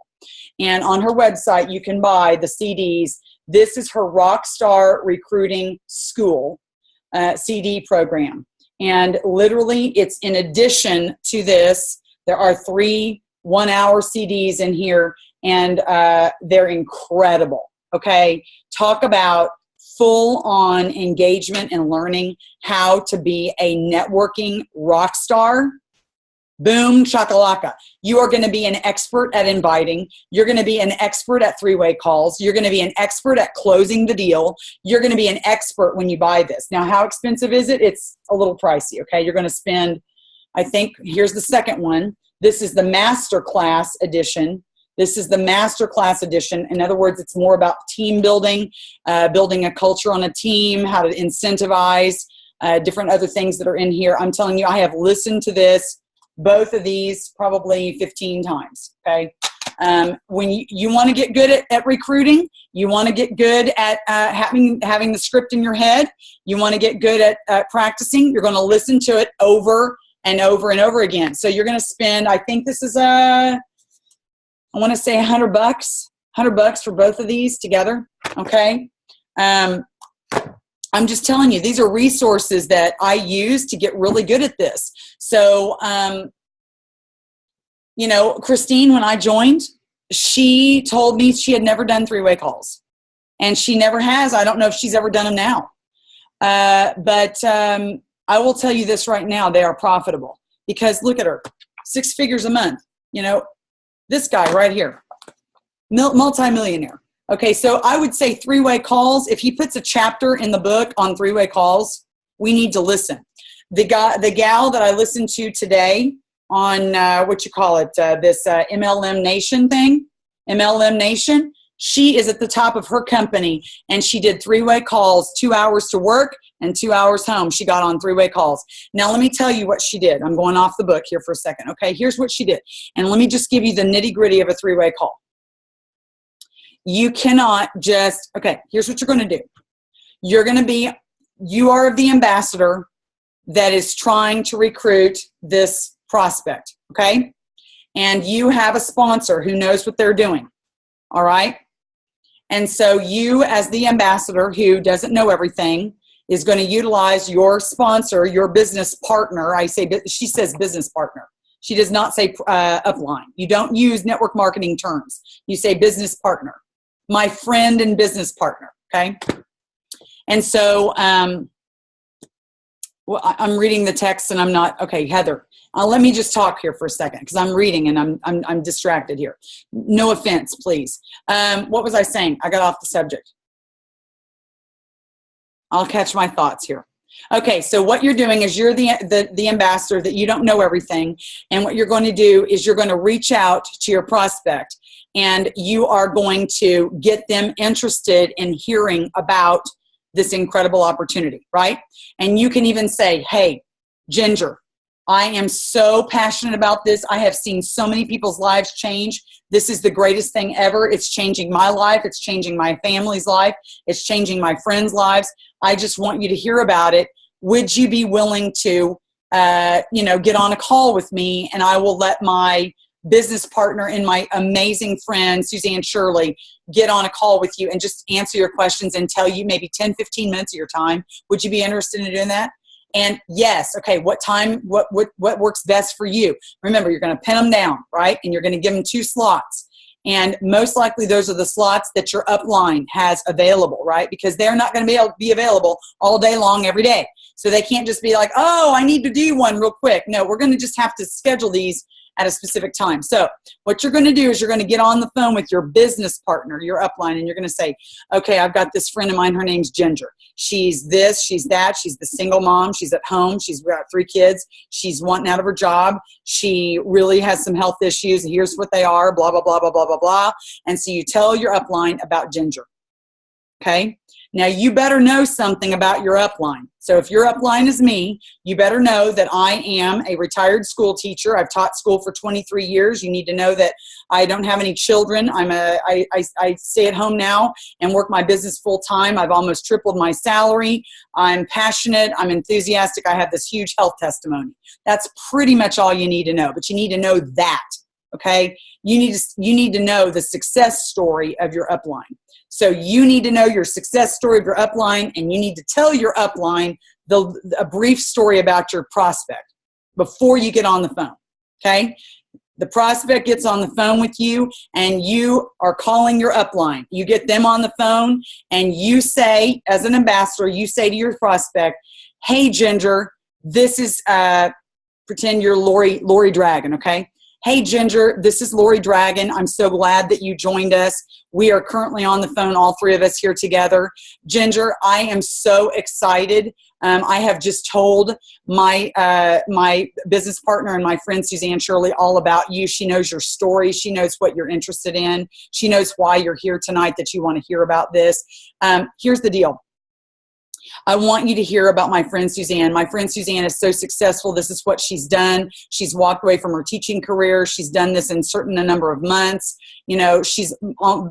And on her website, you can buy the CDs. This is her Rockstar Recruiting School CD program. And literally, it's in addition to this. There are 3 one-hour CDs in here, and they're incredible. Okay, talk about full-on engagement and learning how to be a networking rock star. Boom, shakalaka. You are going to be an expert at inviting. You're going to be an expert at three-way calls. You're going to be an expert at closing the deal. You're going to be an expert when you buy this. Now, how expensive is it? It's a little pricey, okay? You're going to spend, I think, here's the second one. This is the Masterclass edition. This is the Masterclass edition. In other words, it's more about team building, building a culture on a team, how to incentivize, different other things that are in here. I'm telling you, I have listened to this, both of these, probably 15 times, okay? When you want to get good at recruiting, you want to get good at having the script in your head, you want to get good at practicing, you're going to listen to it over and over and over again. So you're going to spend, I think this is I want to say $100 for both of these together, okay? I'm just telling you, these are resources that I use to get really good at this. So, you know, Christine, when I joined, she told me she had never done three-way calls. And she never has. I don't know if she's ever done them now. But I will tell you this right now, they are profitable. Because look at her, 6 figures a month, you know. This guy right here, multi-millionaire. Okay, so I would say three-way calls. If he puts a chapter in the book on three-way calls, we need to listen. The gal that I listened to today on this MLM Nation thing, MLM Nation, she is at the top of her company, and she did three-way calls, 2 hours to work and 2 hours home. She got on three-way calls. Now, let me tell you what she did. I'm going off the book here for a second. Okay, here's what she did. And let me just give you the nitty-gritty of a three-way call. You cannot just, okay, here's what you're going to do. You are the ambassador that is trying to recruit this prospect, okay? And you have a sponsor who knows what they're doing, all right? And so you, as the ambassador who doesn't know everything, is going to utilize your sponsor, your business partner. She says business partner. She does not say upline. You don't use network marketing terms. You say business partner, my friend and business partner, okay? And so well, I'm reading the text and I'm not, okay, Heather, let me just talk here for a second because I'm reading and I'm distracted here. No offense, please. What was I saying? I got off the subject. I'll catch my thoughts here. Okay, so what you're doing is you're the ambassador, that you don't know everything, and what you're going to do is you're going to reach out to your prospect and you are going to get them interested in hearing about this incredible opportunity, right? And you can even say, hey, Ginger, I am so passionate about this. I have seen so many people's lives change. This is the greatest thing ever. It's changing my life. It's changing my family's life. It's changing my friends' lives. I just want you to hear about it. Would you be willing to, get on a call with me, and I will let my business partner and my amazing friend, Suzanne Shirley, get on a call with you and just answer your questions and tell you maybe 10, 15 minutes of your time. Would you be interested in doing that? And yes, okay, what time, what works best for you? Remember, you're going to pin them down, right? And you're going to give them 2 slots. And most likely those are the slots that your upline has available, right? Because they're not going to be able to be available all day long every day. So they can't just be like, oh, I need to do one real quick. No, we're going to just have to schedule these at a specific time. So what you're going to do is you're going to get on the phone with your business partner, your upline, and you're going to say, okay, I've got this friend of mine. Her name's Ginger. She's this, she's that. She's the single mom. She's at home. She's got 3 kids. She's wanting out of her job. She really has some health issues. Here's what they are, blah, blah, blah, blah, blah, blah, blah. And so you tell your upline about Ginger. Okay? Now, you better know something about your upline. So if your upline is me, you better know that I am a retired school teacher. I've taught school for 23 years. You need to know that I don't have any children. I stay at home now and work my business full time. I've almost tripled my salary. I'm passionate. I'm enthusiastic. I have this huge health testimony. That's pretty much all you need to know, but you need to know that. Okay? You need to know the success story of your upline. So you need to know your success story of your upline, and you need to tell your upline a brief story about your prospect before you get on the phone, okay? The prospect gets on the phone with you, and you are calling your upline. You get them on the phone, and you say, as an ambassador, you say to your prospect, hey, Ginger, this is, pretend you're Lori Dragon, okay? Hey, Ginger, this is Lori Dragon. I'm so glad that you joined us. We are currently on the phone, all 3 of us here together. Ginger, I am so excited. I have just told my business partner and my friend Suzanne Shirley all about you. She knows your story. She knows what you're interested in. She knows why you're here tonight, that you want to hear about this. Here's the deal. I want you to hear about my friend Suzanne. My friend Suzanne is so successful. This is what she's done. She's walked away from her teaching career. She's done this in a number of months. You know, she's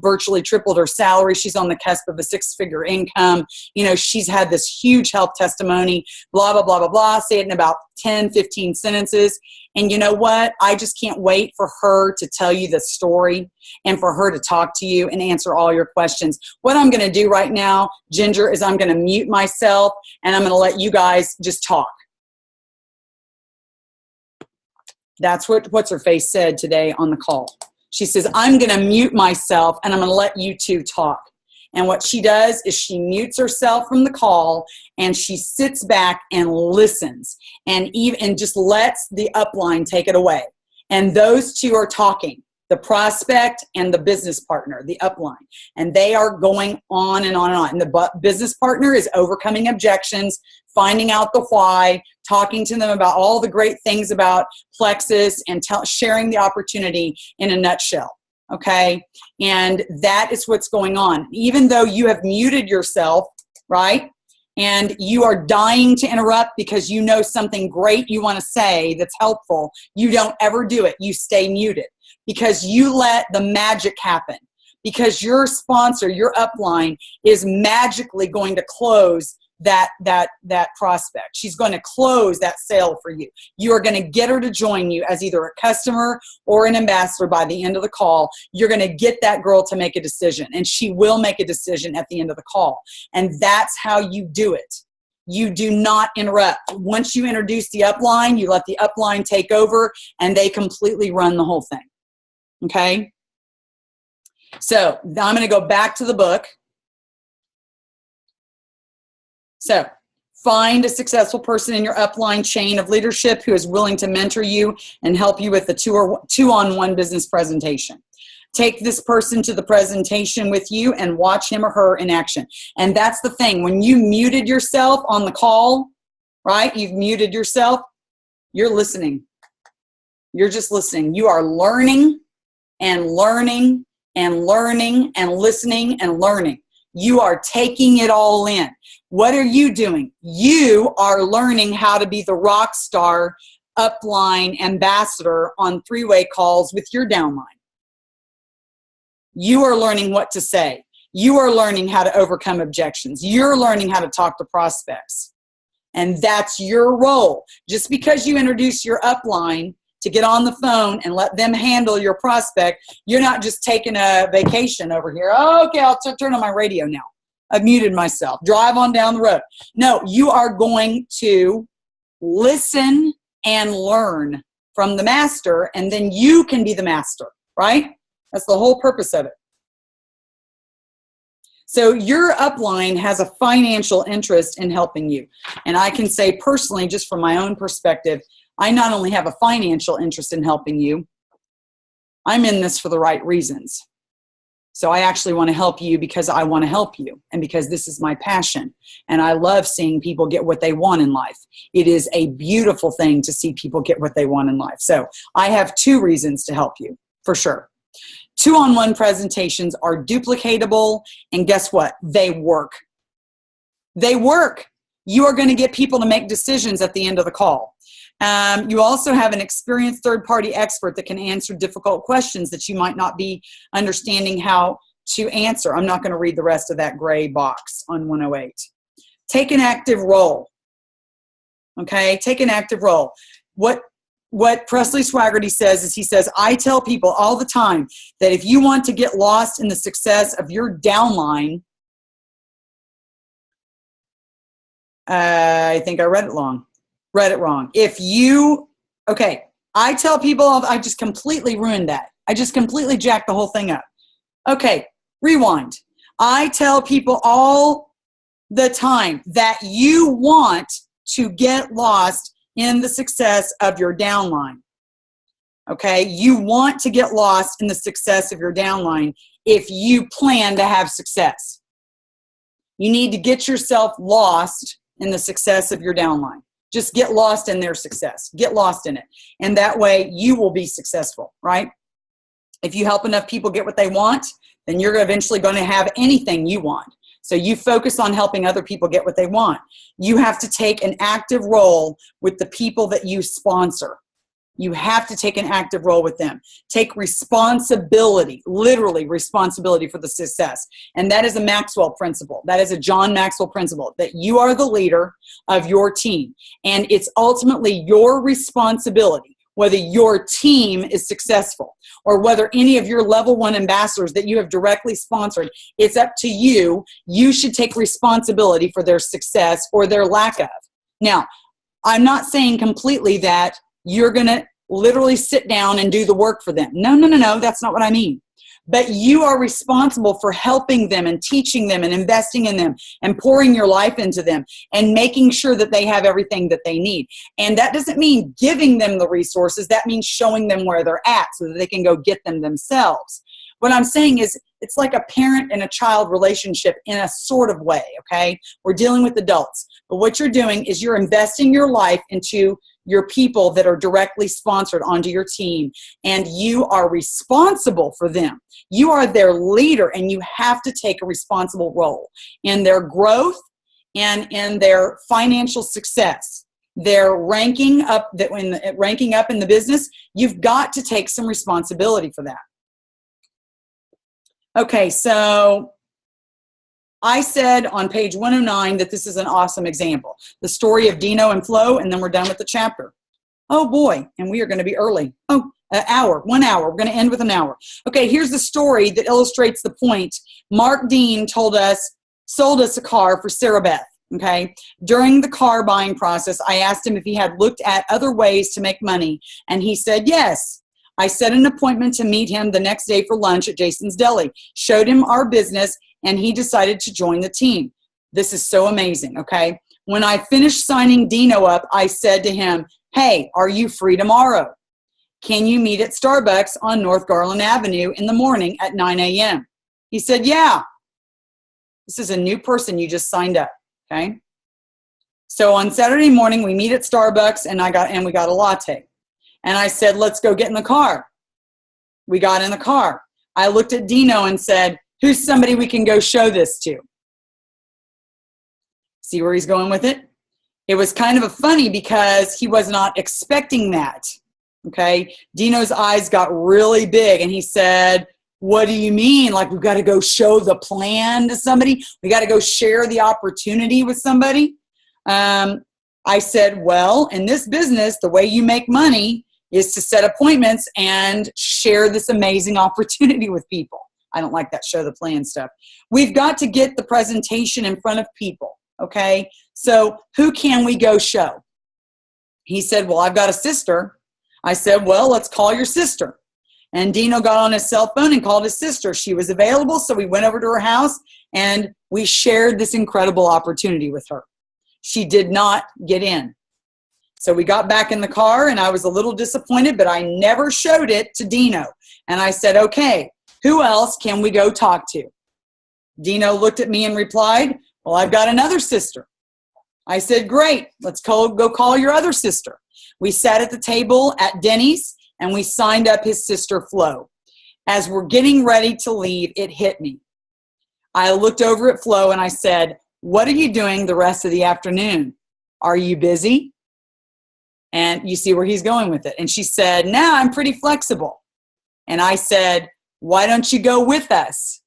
virtually tripled her salary. She's on the cusp of a 6-figure income. You know, she's had this huge health testimony, blah, blah, blah, blah, blah. Say it in about 10, 15 sentences. And you know what? I just can't wait for her to tell you the story and for her to talk to you and answer all your questions. What I'm going to do right now, Ginger, is I'm going to mute myself and I'm going to let you guys just talk. That's what What's-Her-Face said today on the call. She says, I'm going to mute myself and I'm going to let you 2 talk. And what she does is she mutes herself from the call and she sits back and listens and just lets the upline take it away. And those 2 are talking, the prospect and the business partner, the upline. And they are going on and on and on. And the business partner is overcoming objections, finding out the why, talking to them about all the great things about Plexus, and sharing the opportunity in a nutshell. Okay, and that is what's going on. Even though you have muted yourself, right, and you are dying to interrupt because you know something great you want to say that's helpful, you don't ever do it. You stay muted because you let the magic happen. Because your sponsor, your upline, is magically going to close that prospect. She's going to close that sale for you. You are going to get her to join you as either a customer or an ambassador by the end of the call. You're going to get that girl to make a decision, and she will make a decision at the end of the call. And that's how you do it. You do not interrupt. Once you introduce the upline, you let the upline take over, and they completely run the whole thing. Okay? So I'm going to go back to the book. So find a successful person in your upline chain of leadership who is willing to mentor you and help you with the two-on-one business presentation. Take this person to the presentation with you and watch him or her in action. And that's the thing. When you muted yourself on the call, right? You've muted yourself. You're listening. You're just listening. You are learning and learning and learning and listening and learning. You are taking it all in. What are you doing? You are learning how to be the rock star upline ambassador on three-way calls with your downline. You are learning what to say. You are learning how to overcome objections. You're learning how to talk to prospects. And that's your role. Just because you introduce your upline to get on the phone and let them handle your prospect, you're not just taking a vacation over here. Oh, okay, I'll turn on my radio now. I've muted myself. Drive on down the road. No, you are going to listen and learn from the master, and then you can be the master, right? That's the whole purpose of it. So your upline has a financial interest in helping you. And I can say personally, just from my own perspective, I not only have a financial interest in helping you, I'm in this for the right reasons. So I actually want to help you because I want to help you and because this is my passion. And I love seeing people get what they want in life. It is a beautiful thing to see people get what they want in life. So I have two reasons to help you, for sure. Two-on-one presentations are duplicatable, and guess what? They work. They work. You are going to get people to make decisions at the end of the call. You also have an experienced third-party expert that can answer difficult questions that you might not be understanding how to answer. I'm not going to read the rest of that gray box on 108. Take an active role. Okay? Take an active role. What Presley Swagerty says is he says, I tell people all the time that if you want to get lost in the success of your downline, I think I read it wrong. I tell people, I just completely ruined that. I just completely jacked the whole thing up. Okay, rewind. I tell people all the time that you want to get lost in the success of your downline. Okay, you want to get lost in the success of your downline if you plan to have success. You need to get yourself lost in the success of your downline. Just get lost in their success. Get lost in it. And that way you will be successful, right? If you help enough people get what they want, then you're eventually going to have anything you want. So you focus on helping other people get what they want. You have to take an active role with the people that you sponsor. You have to take an active role with them. Take responsibility, literally responsibility for the success. And that is a Maxwell principle. That is a John Maxwell principle, that you are the leader of your team. And it's ultimately your responsibility whether your team is successful or whether any of your level 1 ambassadors that you have directly sponsored. It's up to you. You should take responsibility for their success or their lack of. Now, I'm not saying completely that you're going to literally sit down and do the work for them. No, that's not what I mean. But you are responsible for helping them and teaching them and investing in them and pouring your life into them and making sure that they have everything that they need. And that doesn't mean giving them the resources. That means showing them where they're at so that they can go get them themselves. What I'm saying is it's like a parent and a child relationship in a sort of way, okay? We're dealing with adults. But what you're doing is you're investing your life into your people that are directly sponsored onto your team, and you are responsible for them. You are their leader, and you have to take a responsible role in their growth and in their financial success. Their ranking up in the business, you've got to take some responsibility for that. Okay, so I said on page 109 that this is an awesome example. The story of Dino and Flo, and then we're done with the chapter. Oh boy, and we are going to be early. Oh, an hour, 1 hour. We're going to end with an hour. Okay, here's the story that illustrates the point. Mark Dean sold us a car for Sarah Beth. Okay. During the car buying process, I asked him if he had looked at other ways to make money, and he said yes. I set an appointment to meet him the next day for lunch at Jason's Deli, showed him our business, and he decided to join the team. This is so amazing, okay? When I finished signing Dino up, I said to him, hey, are you free tomorrow? Can you meet at Starbucks on North Garland Avenue in the morning at 9 a.m.? He said, yeah. This is a new person you just signed up, okay? So on Saturday morning, we meet at Starbucks, and we got a latte. And I said, let's go get in the car. We got in the car. I looked at Dino and said, who's somebody we can go show this to? See where he's going with it? It was kind of a funny because he was not expecting that, okay? Dino's eyes got really big, and he said, what do you mean? Like, we've got to go show the plan to somebody? We got to go share the opportunity with somebody? I said, well, in this business, the way you make money is to set appointments and share this amazing opportunity with people. I don't like that show the plan stuff. We've got to get the presentation in front of people, okay? So who can we go show? He said, well, I've got a sister. I said, well, let's call your sister. And Dino got on his cell phone and called his sister. She was available, so we went over to her house, and we shared this incredible opportunity with her. She did not get in. So we got back in the car, and I was a little disappointed, but I never showed it to Dino. And I said, okay, who else can we go talk to? Dino looked at me and replied, well, I've got another sister. I said, great, let's go call your other sister. We sat at the table at Denny's, and we signed up his sister, Flo. As we're getting ready to leave, it hit me. I looked over at Flo, and I said, what are you doing the rest of the afternoon? Are you busy? And you see where he's going with it. And she said, no, I'm pretty flexible. And I said, why don't you go with us?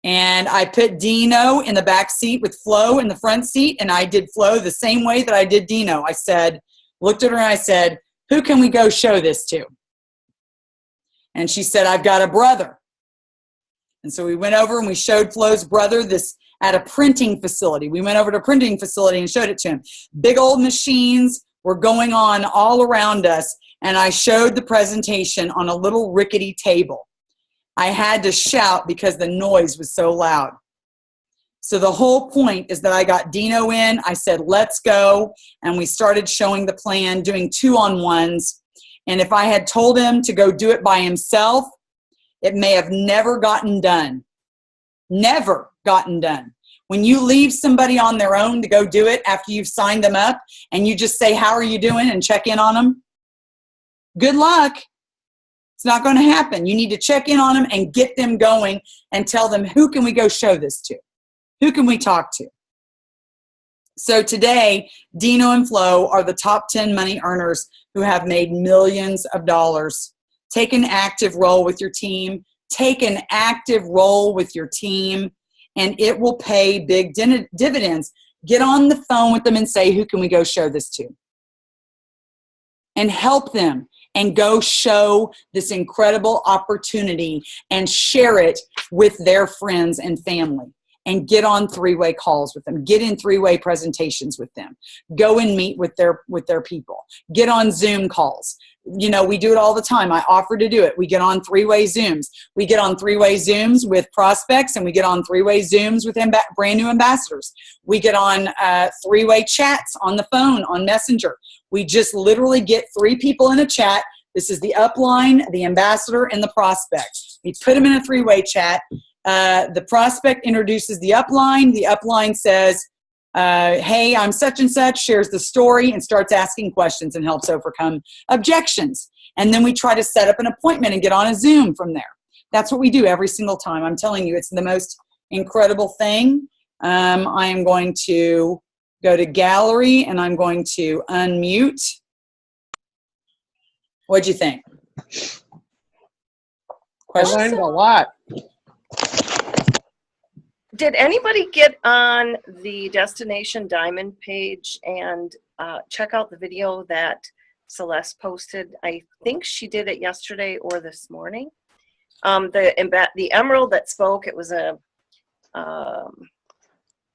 And I put Dino in the back seat with Flo in the front seat, and I did Flo the same way that I did Dino. I said, looked at her and I said, who can we go show this to? And she said, I've got a brother. And so we went over and we showed Flo's brother this at a printing facility. We went over to a printing facility and showed it to him. Big old machines were going on all around us, and I showed the presentation on a little rickety table. I had to shout because the noise was so loud. So the whole point is that I got Dino in. I said, let's go. And we started showing the plan, doing 2-on-1s. And if I had told him to go do it by himself, it may have never gotten done. Never gotten done. When you leave somebody on their own to go do it after you've signed them up and you just say, how are you doing, and check in on them, good luck. It's not going to happen. You need to check in on them and get them going and tell them, who can we go show this to? Who can we talk to? So today, Dino and Flo are the top 10 money earners who have made millions of dollars. Take an active role with your team. Take an active role with your team, and it will pay big dividends. Get on the phone with them and say, who can we go show this to? And help them and go show this incredible opportunity and share it with their friends and family. And get on 3-way calls with them. Get in 3-way presentations with them. Go and meet with their people. Get on Zoom calls. You know, we do it all the time. I offer to do it. We get on 3-way Zooms. We get on 3-way Zooms with prospects, and we get on 3-way Zooms with brand new ambassadors. We get on 3-way chats on the phone, on Messenger. We just literally get 3 people in a chat. This is the upline, the ambassador, and the prospect. We put them in a 3-way chat. The prospect introduces the upline. The upline says, hey, I'm such and such, shares the story, and starts asking questions and helps overcome objections. And then we try to set up an appointment and get on a Zoom from there. That's what we do every single time. I'm telling you, it's the most incredible thing. I am going to go to gallery, and I'm going to unmute. What'd you think? Questions? I learned a lot. Did anybody get on the Destination Diamond page and check out the video that Celeste posted? I think she did it yesterday or this morning. The emerald that spoke, it was a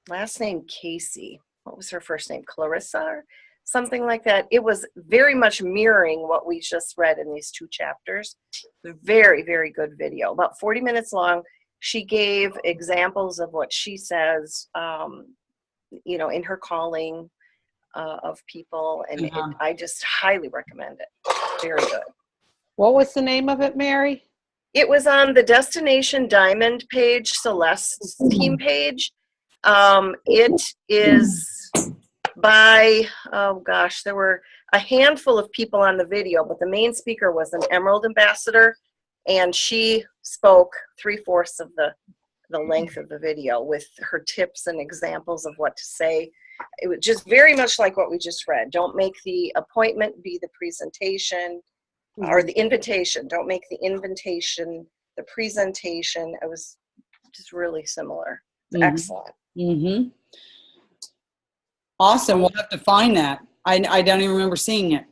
last name Casey. What was her first name? Clarissa or something like that. It was very much mirroring what we just read in these 2 chapters. Very, very good video, about 40 minutes long. She gave examples of what she says, you know, in her calling of people. And I just highly recommend it. Very good. What was the name of it, Mary? It was on the Destination Diamond page, Celeste's team page. It is by, oh gosh, there were a handful of people on the video, but the main speaker was an Emerald ambassador, and she spoke 3/4 of the length of the video with her tips and examples of what to say. It was just very much like what we just read. Don't make the appointment be the presentation or the invitation. Don't make the invitation the presentation. It was just really similar. Excellent. Mm-hmm. Awesome. We'll have to find that. I don't even remember seeing it.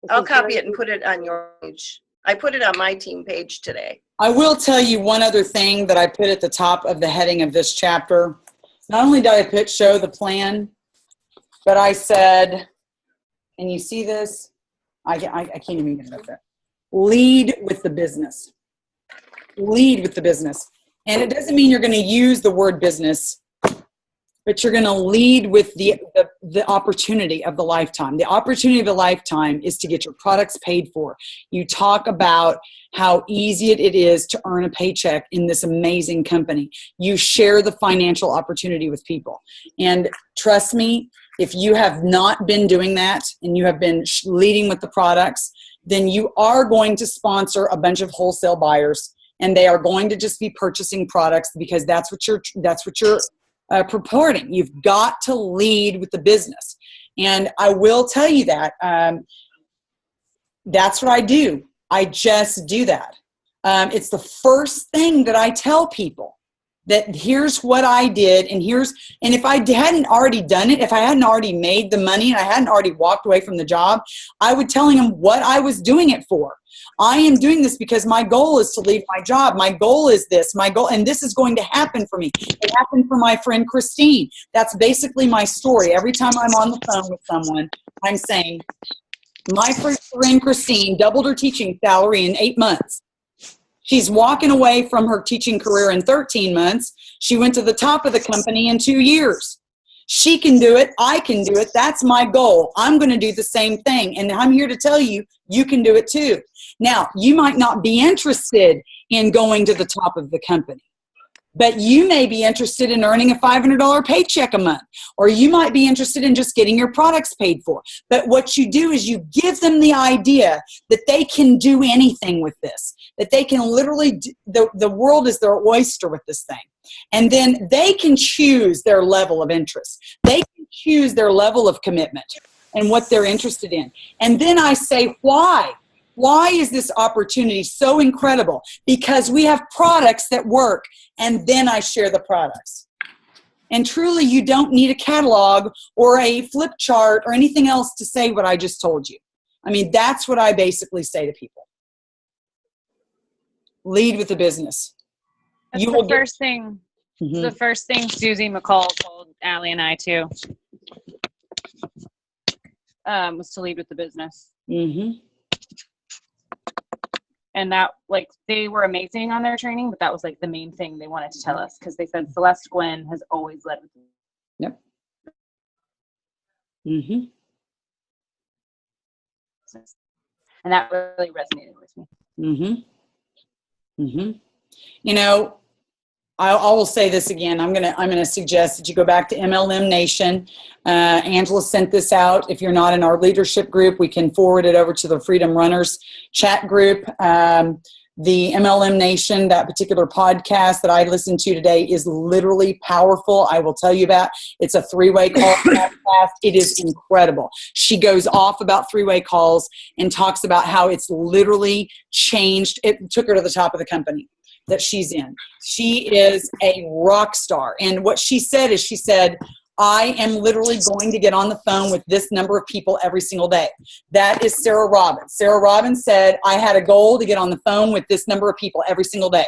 I'll copy it and put it on your page. I put it on my team page today. I will tell you one other thing that I put at the top of the heading of this chapter. Not only did I put show the plan, but I said, and you see this, I can't even get it up there. Lead with the business. Lead with the business. And it doesn't mean you're going to use the word business, but you're going to lead with the opportunity of the lifetime. The opportunity of a lifetime is to get your products paid for. You talk about how easy it is to earn a paycheck in this amazing company. You share the financial opportunity with people. And trust me, if you have not been doing that and you have been leading with the products, then you are going to sponsor a bunch of wholesale buyers, and they are going to just be purchasing products because that's what you're purporting. You've got to lead with the business. And I will tell you that that's what I do. I just do that. It's the first thing that I tell people, that here's what I did, and if I hadn't already done it, if I hadn't already made the money and I hadn't already walked away from the job, I would tell them what I was doing it for. I am doing this because my goal is to leave my job. My goal is this, and this is going to happen for me. It happened for my friend Christine. That's basically my story. Every time I'm on the phone with someone, I'm saying, my friend Christine doubled her teaching salary in 8 months. She's walking away from her teaching career in 13 months. She went to the top of the company in 2 years. She can do it. I can do it. That's my goal. I'm going to do the same thing. And I'm here to tell you, you can do it too. Now, you might not be interested in going to the top of the company, but you may be interested in earning a $500 paycheck a month, or you might be interested in just getting your products paid for. But what you do is you give them the idea that they can do anything with this, that they can literally, the world is their oyster with this thing. And then they can choose their level of interest. They can choose their level of commitment and what they're interested in. And then I say, why? Why is this opportunity so incredible? Because we have products that work, and then I share the products. And truly, you don't need a catalog or a flip chart or anything else to say what I just told you. I mean, that's what I basically say to people. Lead with the business. That's the first thing. Mm-hmm. The first thing Susie McCall told Allie and I too, was to lead with the business. Mm-hmm. And that, like, they were amazing on their training, but that was like the main thing they wanted to tell us, because they said Celeste Gwynn has always led with them. Yep. Mm-hmm. And that really resonated with me. Mm-hmm. Mm-hmm. You know, I will say this again. I'm gonna suggest that you go back to MLM Nation. Angela sent this out. If you're not in our leadership group, we can forward it over to the Freedom Runners chat group. The MLM Nation, that particular podcast that I listened to today, is literally powerful. I will tell you about. It's a 3-way call podcast. It is incredible. She goes off about 3-way calls and talks about how it's literally changed. It took her to the top of the company that she's in. She is a rock star. And what she said is, she said, I am literally going to get on the phone with this number of people every single day. That is Sarah Robbins. Sarah Robbins said, I had a goal to get on the phone with this number of people every single day.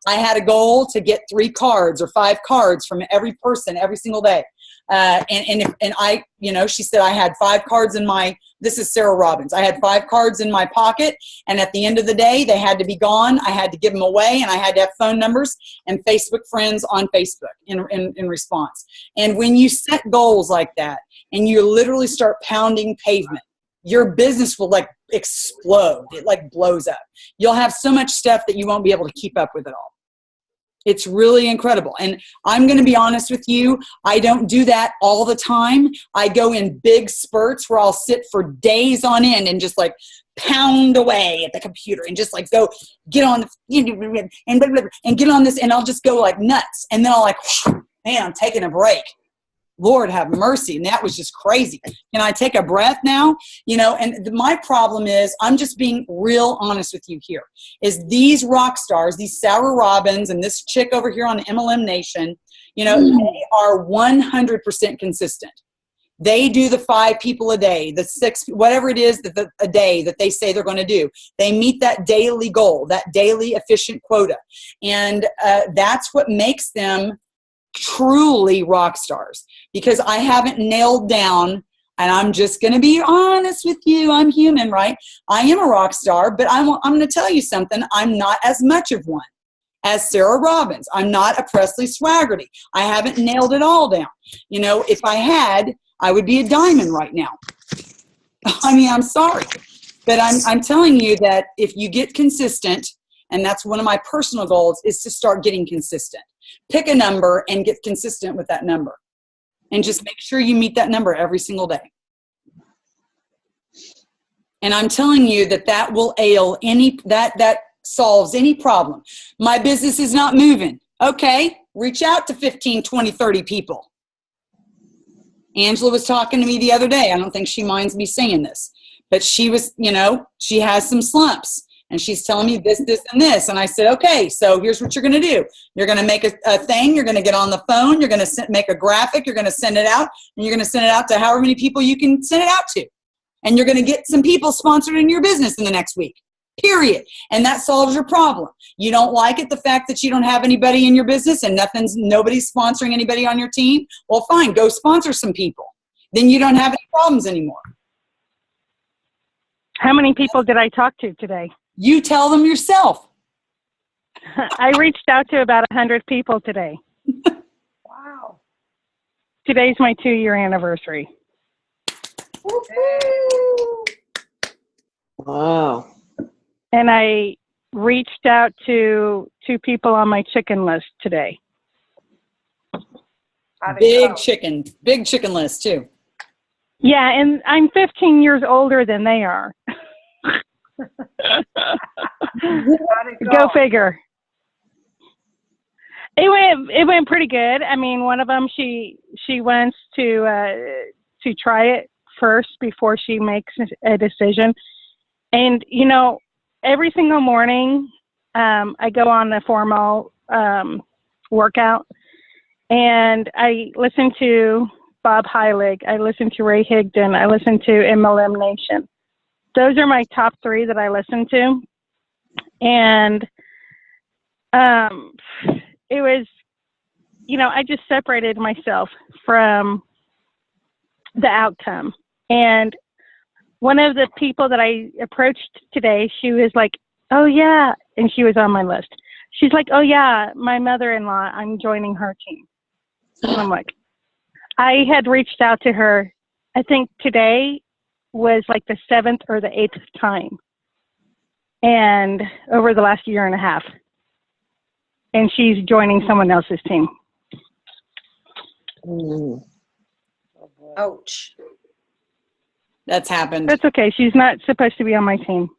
I had a goal to get 3 cards or 5 cards from every person every single day. And I, she said I had 5 cards in my, this is Sarah Robbins. I had 5 cards in my pocket, and at the end of the day, they had to be gone. I had to give them away, and I had to have phone numbers and Facebook friends on Facebook in response. And when you set goals like that, and you literally start pounding pavement, your business will like explode. It like blows up. You'll have so much stuff that you won't be able to keep up with it all. It's really incredible. And I'm going to be honest with you, I don't do that all the time. I go in big spurts where I'll sit for days on end and just like pound away at the computer and just like go get on and get on this, and I'll just go like nuts. And then I'll like, man, I'm taking a break. Lord have mercy. And that was just crazy. Can I take a breath now? And my problem is, I'm just being real honest with you here, is these rock stars, these Sarah Robbins and this chick over here on MLM Nation, they are 100% consistent. They do the 5 people a day, the 6, whatever it is a day that they say they're going to do. They meet that daily goal, that daily efficient quota. And that's what makes them truly rock stars, because I haven't nailed down, and I'm just going to be honest with you, I'm human, right? I am a rock star, but I'm going to tell you something. I'm not as much of one as Sarah Robbins. I'm not a Presley Swagerty. I haven't nailed it all down. If I had, I would be a diamond right now. I mean, I'm sorry, but I'm telling you that if you get consistent, and that's one of my personal goals, is to start getting consistent. Pick a number and get consistent with that number. And just make sure you meet that number every single day. And I'm telling you that will that solves any problem. My business is not moving. Okay, reach out to 15, 20, 30 people. Angela was talking to me the other day. I don't think she minds me saying this, but she was, she has some slumps. And she's telling me this, and this. And I said, okay, so here's what you're going to do. You're going to make a thing. You're going to get on the phone. You're going to make a graphic. You're going to send it out. And you're going to send it out to however many people you can send it out to. And you're going to get some people sponsored in your business in the next week, period. And that solves your problem. You don't like it, the fact that you don't have anybody in your business and nobody's sponsoring anybody on your team? Well, fine, go sponsor some people. Then you don't have any problems anymore. How many people did I talk to today? You tell them yourself. I reached out to about 100 people today. Wow. Today's my 2-year anniversary. Wow. And I reached out to 2 people on my chicken list today. Big chicken list too. Yeah, and I'm 15 years older than they are. Go figure. It went pretty good. I mean, one of them, she wants to try it first before she makes a decision. And every single morning, I go on a formal workout, and I listen to Bob Heilig, I listen to Ray Higdon, I listen to MLM Nation. Those are my top 3 that I listen to. And it was, I just separated myself from the outcome. And one of the people that I approached today, she was like, oh, yeah. And she was on my list. She's like, oh, yeah, my mother-in-law, I'm joining her team. And I'm like, I had reached out to her, I think today was like the 7th or the 8th time, and over the last year and a half, and she's joining someone else's team. Ouch. That's happened. That's okay. She's not supposed to be on my team.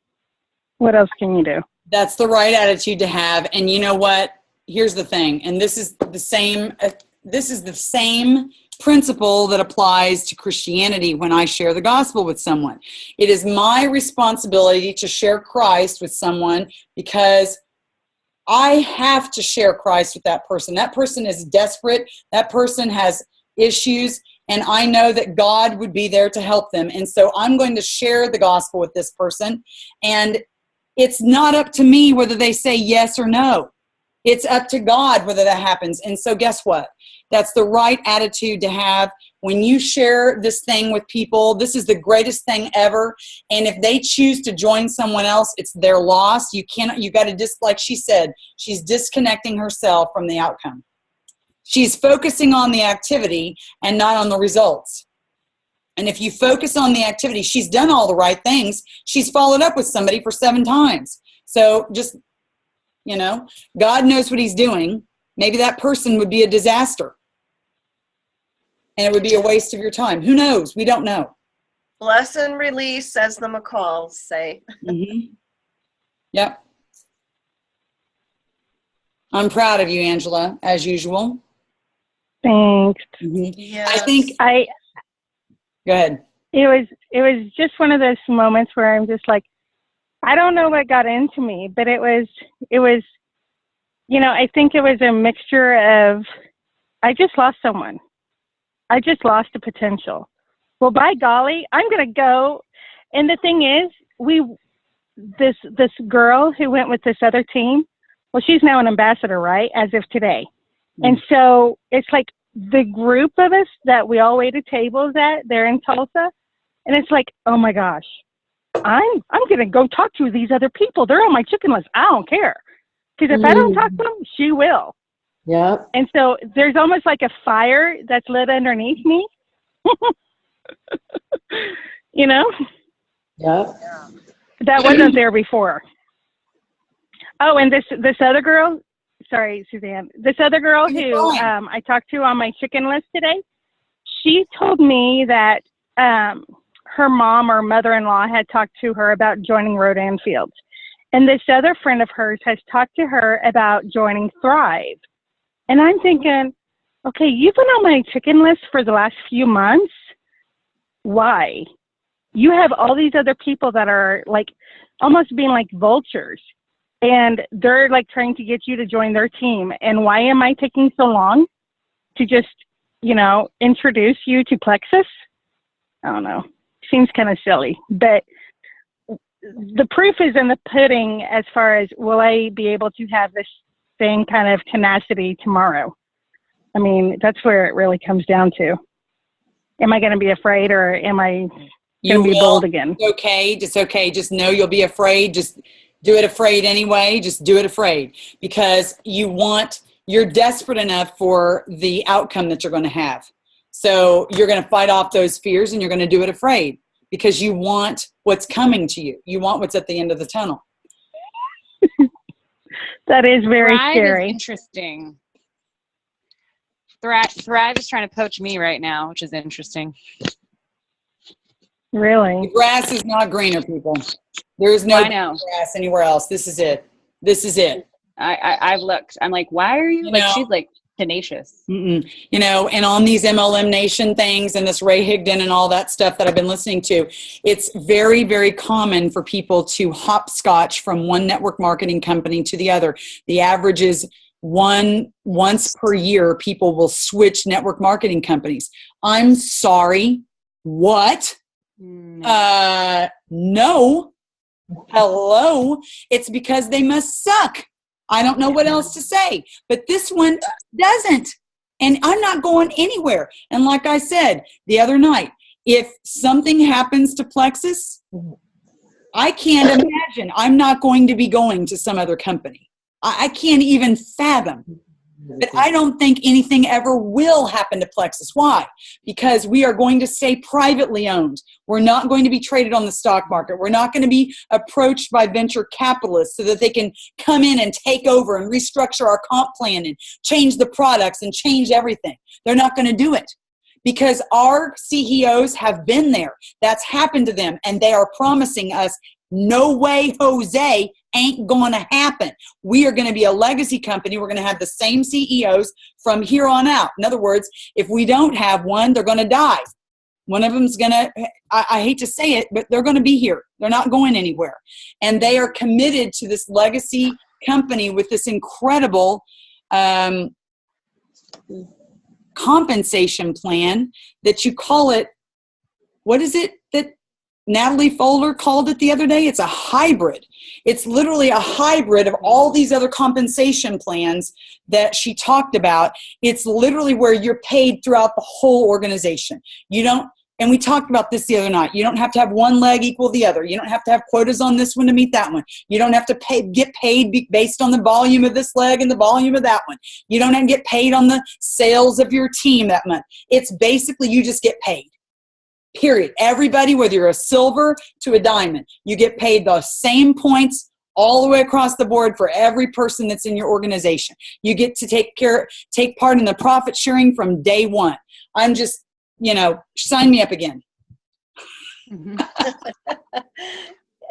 What else can you do? That's the right attitude to have. And you know what? Here's the thing. And this is the same principle that applies to Christianity when I share the gospel with someone. It is my responsibility to share Christ with someone because I have to share Christ with that person. That person is desperate. That person has issues, and I know that God would be there to help them. And so I'm going to share the gospel with this person. And it's not up to me whether they say yes or no. It's up to God whether that happens. And so guess what? That's the right attitude to have. When you share this thing with people, this is the greatest thing ever. And if they choose to join someone else, it's their loss. You got to like she said, she's disconnecting herself from the outcome. She's focusing on the activity and not on the results. And if you focus on the activity, she's done all the right things. She's followed up with somebody for 7 times. So just, God knows what he's doing. Maybe that person would be a disaster. And it would be a waste of your time. Who knows? We don't know. Bless and release, as the McCalls say. Mm-hmm. Yep. I'm proud of you, Angela, as usual. Thanks. Mm-hmm. Yes. Go ahead. It was just one of those moments where I'm just like, I don't know what got into me, but it was, I think it was a mixture of, I just lost someone. I just lost a potential. Well, by golly, I'm going to go. And the thing is, this girl who went with this other team, well, she's now an ambassador, right? As of today. Mm-hmm. And so it's like the group of us that we all waited tables at there in Tulsa. And it's like, oh my gosh, I'm going to go talk to these other people. They're on my chicken list. I don't care. Because if I don't talk to them, she will. Yeah. And so there's almost like a fire that's lit underneath me. Yeah. That wasn't there before. Oh, and this other girl, sorry, Suzanne, this other girl who I talked to on my chicken list today, she told me that her mom or mother-in-law had talked to her about joining Rodan Fields. And this other friend of hers has talked to her about joining Thrive. And I'm thinking, okay, you've been on my chicken list for the last few months. Why? You have all these other people that are like almost being like vultures. And they're like trying to get you to join their team. And why am I taking so long to just, introduce you to Plexus? I don't know. Seems kind of silly. But the proof is in the pudding as far as will I be able to have this same kind of tenacity tomorrow? I mean, that's where it really comes down to. Am I going to be afraid or am I going to be bold again? It's okay. It's okay. Just know you'll be afraid. Just do it afraid anyway. Just do it afraid because you're desperate enough for the outcome that you're going to have. So you're going to fight off those fears and you're going to do it afraid because you want what's coming to you. You want what's at the end of the tunnel. That is very scary. Is interesting. Thrive is trying to poach me right now, which is interesting. Really? The grass is not greener, people. There is no grass anywhere else. This is it. This is it. I've looked. I'm like, why are you she's like tenacious. And on these MLM Nation things and this Ray Higdon and all that stuff that I've been listening to, it's very, very common for people to hopscotch from one network marketing company to the other. The average is once per year, people will switch network marketing companies. I'm sorry. What? No. Hello. It's because they must suck. I don't know what else to say, but this one doesn't. And I'm not going anywhere. And like I said the other night, if something happens to Plexus, I can't imagine. I'm not going to be going to some other company. I can't even fathom. But I don't think anything ever will happen to Plexus. Why? Because we are going to stay privately owned. We're not going to be traded on the stock market. We're not going to be approached by venture capitalists so that they can come in and take over and restructure our comp plan and change the products and change everything. They're not going to do it because our CEOs have been there. That's happened to them, and they are promising us, no way, Jose, ain't going to happen. We are going to be a legacy company. We're going to have the same CEOs from here on out. In other words, if we don't have one, they're going to die. One of them's going to, I hate to say it, but they're going to be here. They're not going anywhere. And they are committed to this legacy company with this incredible compensation plan that you call it, what is it that Natalie Folder called it the other day? It's a hybrid. It's literally a hybrid of all these other compensation plans that she talked about. It's literally where you're paid throughout the whole organization. You don't, and we talked about this the other night. You don't have to have one leg equal the other. You don't have to have quotas on this one to meet that one. You don't have to get paid based on the volume of this leg and the volume of that one. You don't have to get paid on the sales of your team that month. It's basically you just get paid. Period. Everybody, whether you're a silver to a diamond, you get paid the same points all the way across the board for every person that's in your organization. You get to take part in the profit sharing from day one. I'm just, sign me up again.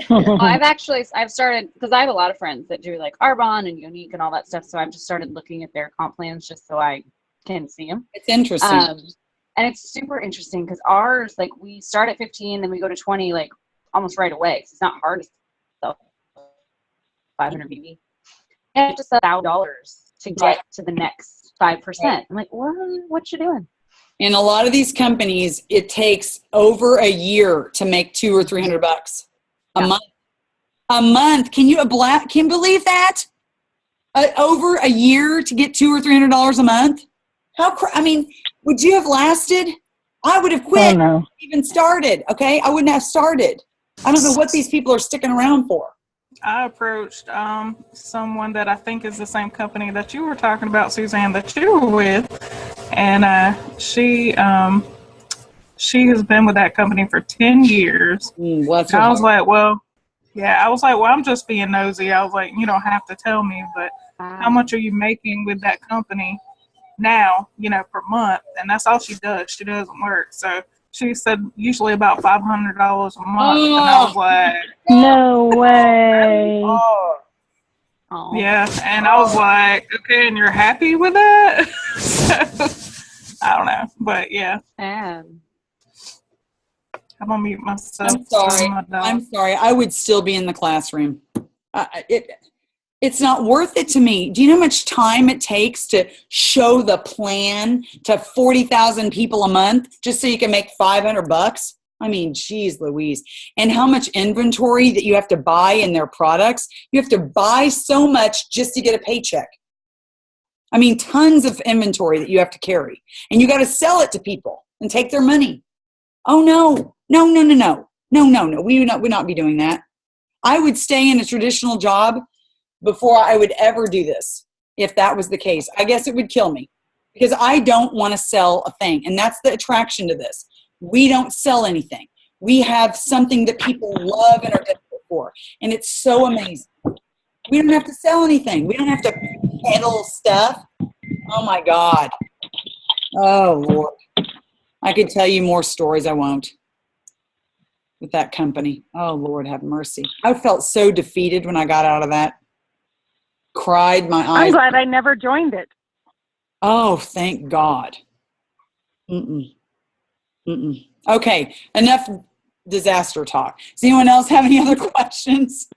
Well, I've started, because I have a lot of friends that do like Arbonne and Unique and all that stuff. So I've just started looking at their comp plans just so I can see them. It's interesting. And it's super interesting because ours, like, we start at 15, then we go to 20, like, almost right away. So it's not hard to sell 500 BB. And it's just $1,000 to get to the next 5%. I'm like, what you doing? In a lot of these companies, it takes over a year to make $200 or $300 a month. A month. Can you believe that? Over a year to get $200 or $300 a month? Would you have lasted? I would have quit. Oh, no. Even started. Okay, I wouldn't have started. I don't know what these people are sticking around for. I approached someone that I think is the same company that you were talking about, Suzanne, that you were with, and she has been with that company for 10 years. I was like, well, I'm just being nosy. I was like, you don't have to tell me, but how much are you making with that company now, per month? And that's all she does. She doesn't work. So she said usually about $500 a month. And I was like, no way. Yeah. And I was like, okay, and you're happy with that? So, I don't know. But yeah. I'm going to mute myself. I'm sorry. I would still be in the classroom. It's not worth it to me. Do you know how much time it takes to show the plan to 40,000 people a month just so you can make $500? I mean, geez Louise. And how much inventory that you have to buy in their products. You have to buy so much just to get a paycheck. I mean, tons of inventory that you have to carry. And you got to sell it to people and take their money. Oh, no. No. We would not be doing that. I would stay in a traditional job before I would ever do this. If that was the case, I guess it would kill me because I don't want to sell a thing. And that's the attraction to this. We don't sell anything. We have something that people love and are desperate for. And it's so amazing. We don't have to sell anything. We don't have to peddle stuff. Oh my God. Oh Lord. I could tell you more stories. I won't. With that company. Oh Lord, have mercy. I felt so defeated when I got out of that. Cried my eyes. I'm glad I never joined it. Oh, thank God. Okay, enough disaster talk. Does anyone else have any other questions?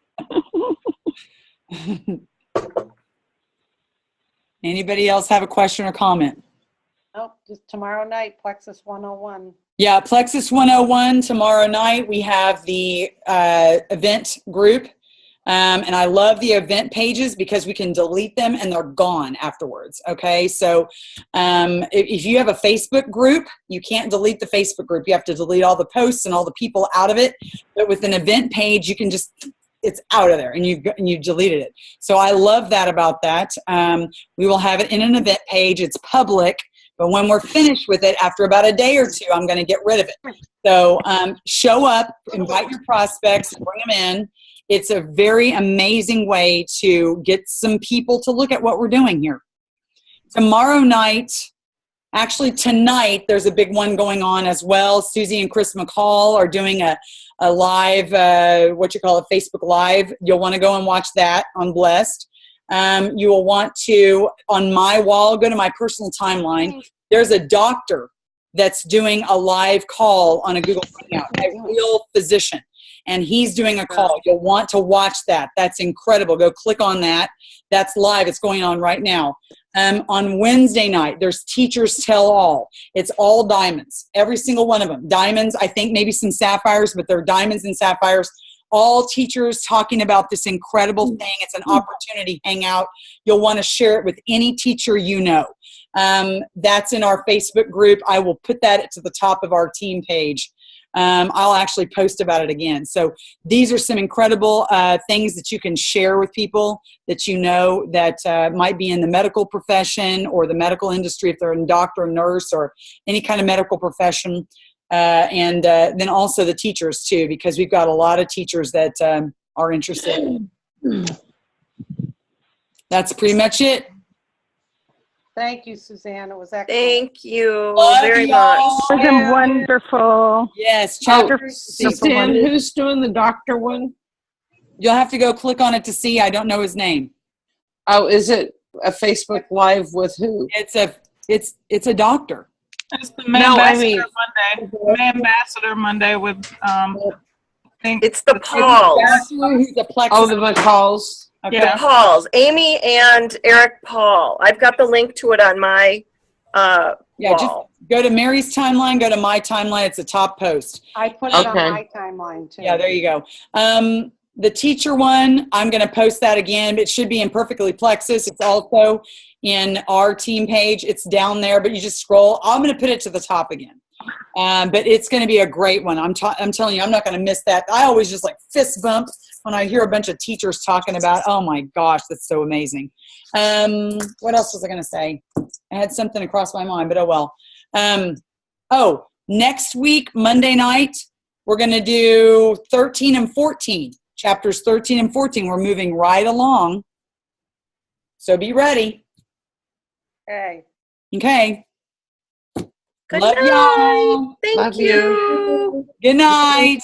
Anybody else have a question or comment? Nope, just tomorrow night, Plexus 101. Yeah, Plexus 101 tomorrow night. We have the event group. And I love the event pages because we can delete them and they're gone afterwards. Okay. So if you have a Facebook group, you can't delete the Facebook group. You have to delete all the posts and all the people out of it. But with an event page, you can just, it's out of there and you've deleted it. So I love that about that. We will have it in an event page. It's public. But when we're finished with it, after about a day or two, I'm going to get rid of it. So show up, invite your prospects, bring them in. It's a very amazing way to get some people to look at what we're doing here. Tomorrow night, actually tonight, there's a big one going on as well. Susie and Chris McCall are doing a live, Facebook Live. You'll want to go and watch that on Blessed. You will want to, on my wall, go to my personal timeline. There's a doctor that's doing a live call on a Google Hangout, a real physician. And he's doing a call. You'll want to watch that. That's incredible. Go click on that. That's live. It's going on right now. On Wednesday night, there's Teachers Tell All. It's all diamonds, every single one of them. Diamonds, I think maybe some sapphires, but they're diamonds and sapphires. All teachers talking about this incredible thing. It's an opportunity hangout. You'll want to share it with any teacher you know. That's in our Facebook group. I will put that to the top of our team page. I'll actually post about it again. So these are some incredible things that you can share with people that you know that might be in the medical profession or the medical industry, if they're a doctor, or nurse, or any kind of medical profession. And then also the teachers too, because we've got a lot of teachers that are interested. That's pretty much it. Thank you, Suzanne. It was excellent. Thank you Love very y'all. much. It was wonderful. Yes, Oh, chapter. Suzanne, who's doing the doctor one? You'll have to go click on it to see. I don't know his name. Oh, is it a Facebook Live with who? It's a doctor. It's the May Ambassador Monday. May Ambassador Monday with I think It's the Pauls. Who's a plexus. Oh, the McCalls. Okay. The Pauls. Amy and Eric Paul. I've got the link to it on my Yeah, just wall. go to Mary's timeline, go to my timeline. It's a top post. I put it Okay. on my timeline too. Yeah, there you go. The teacher one, I'm going to post that again. It should be in Perfectly Plexus. It's also in our team page. It's down there, but you just scroll. I'm going to put it to the top again. But it's going to be a great one. I'm telling you, I'm not going to miss that. I always just like fist bump when I hear a bunch of teachers talking about, oh my gosh, that's so amazing. What else was I going to say? I had something across my mind, but oh well. Next week, Monday night, we're going to do 13 and 14. Chapters 13 and 14. We're moving right along. So be ready. Okay. Okay. Good Love night. y'all. Thank Love you. Good night.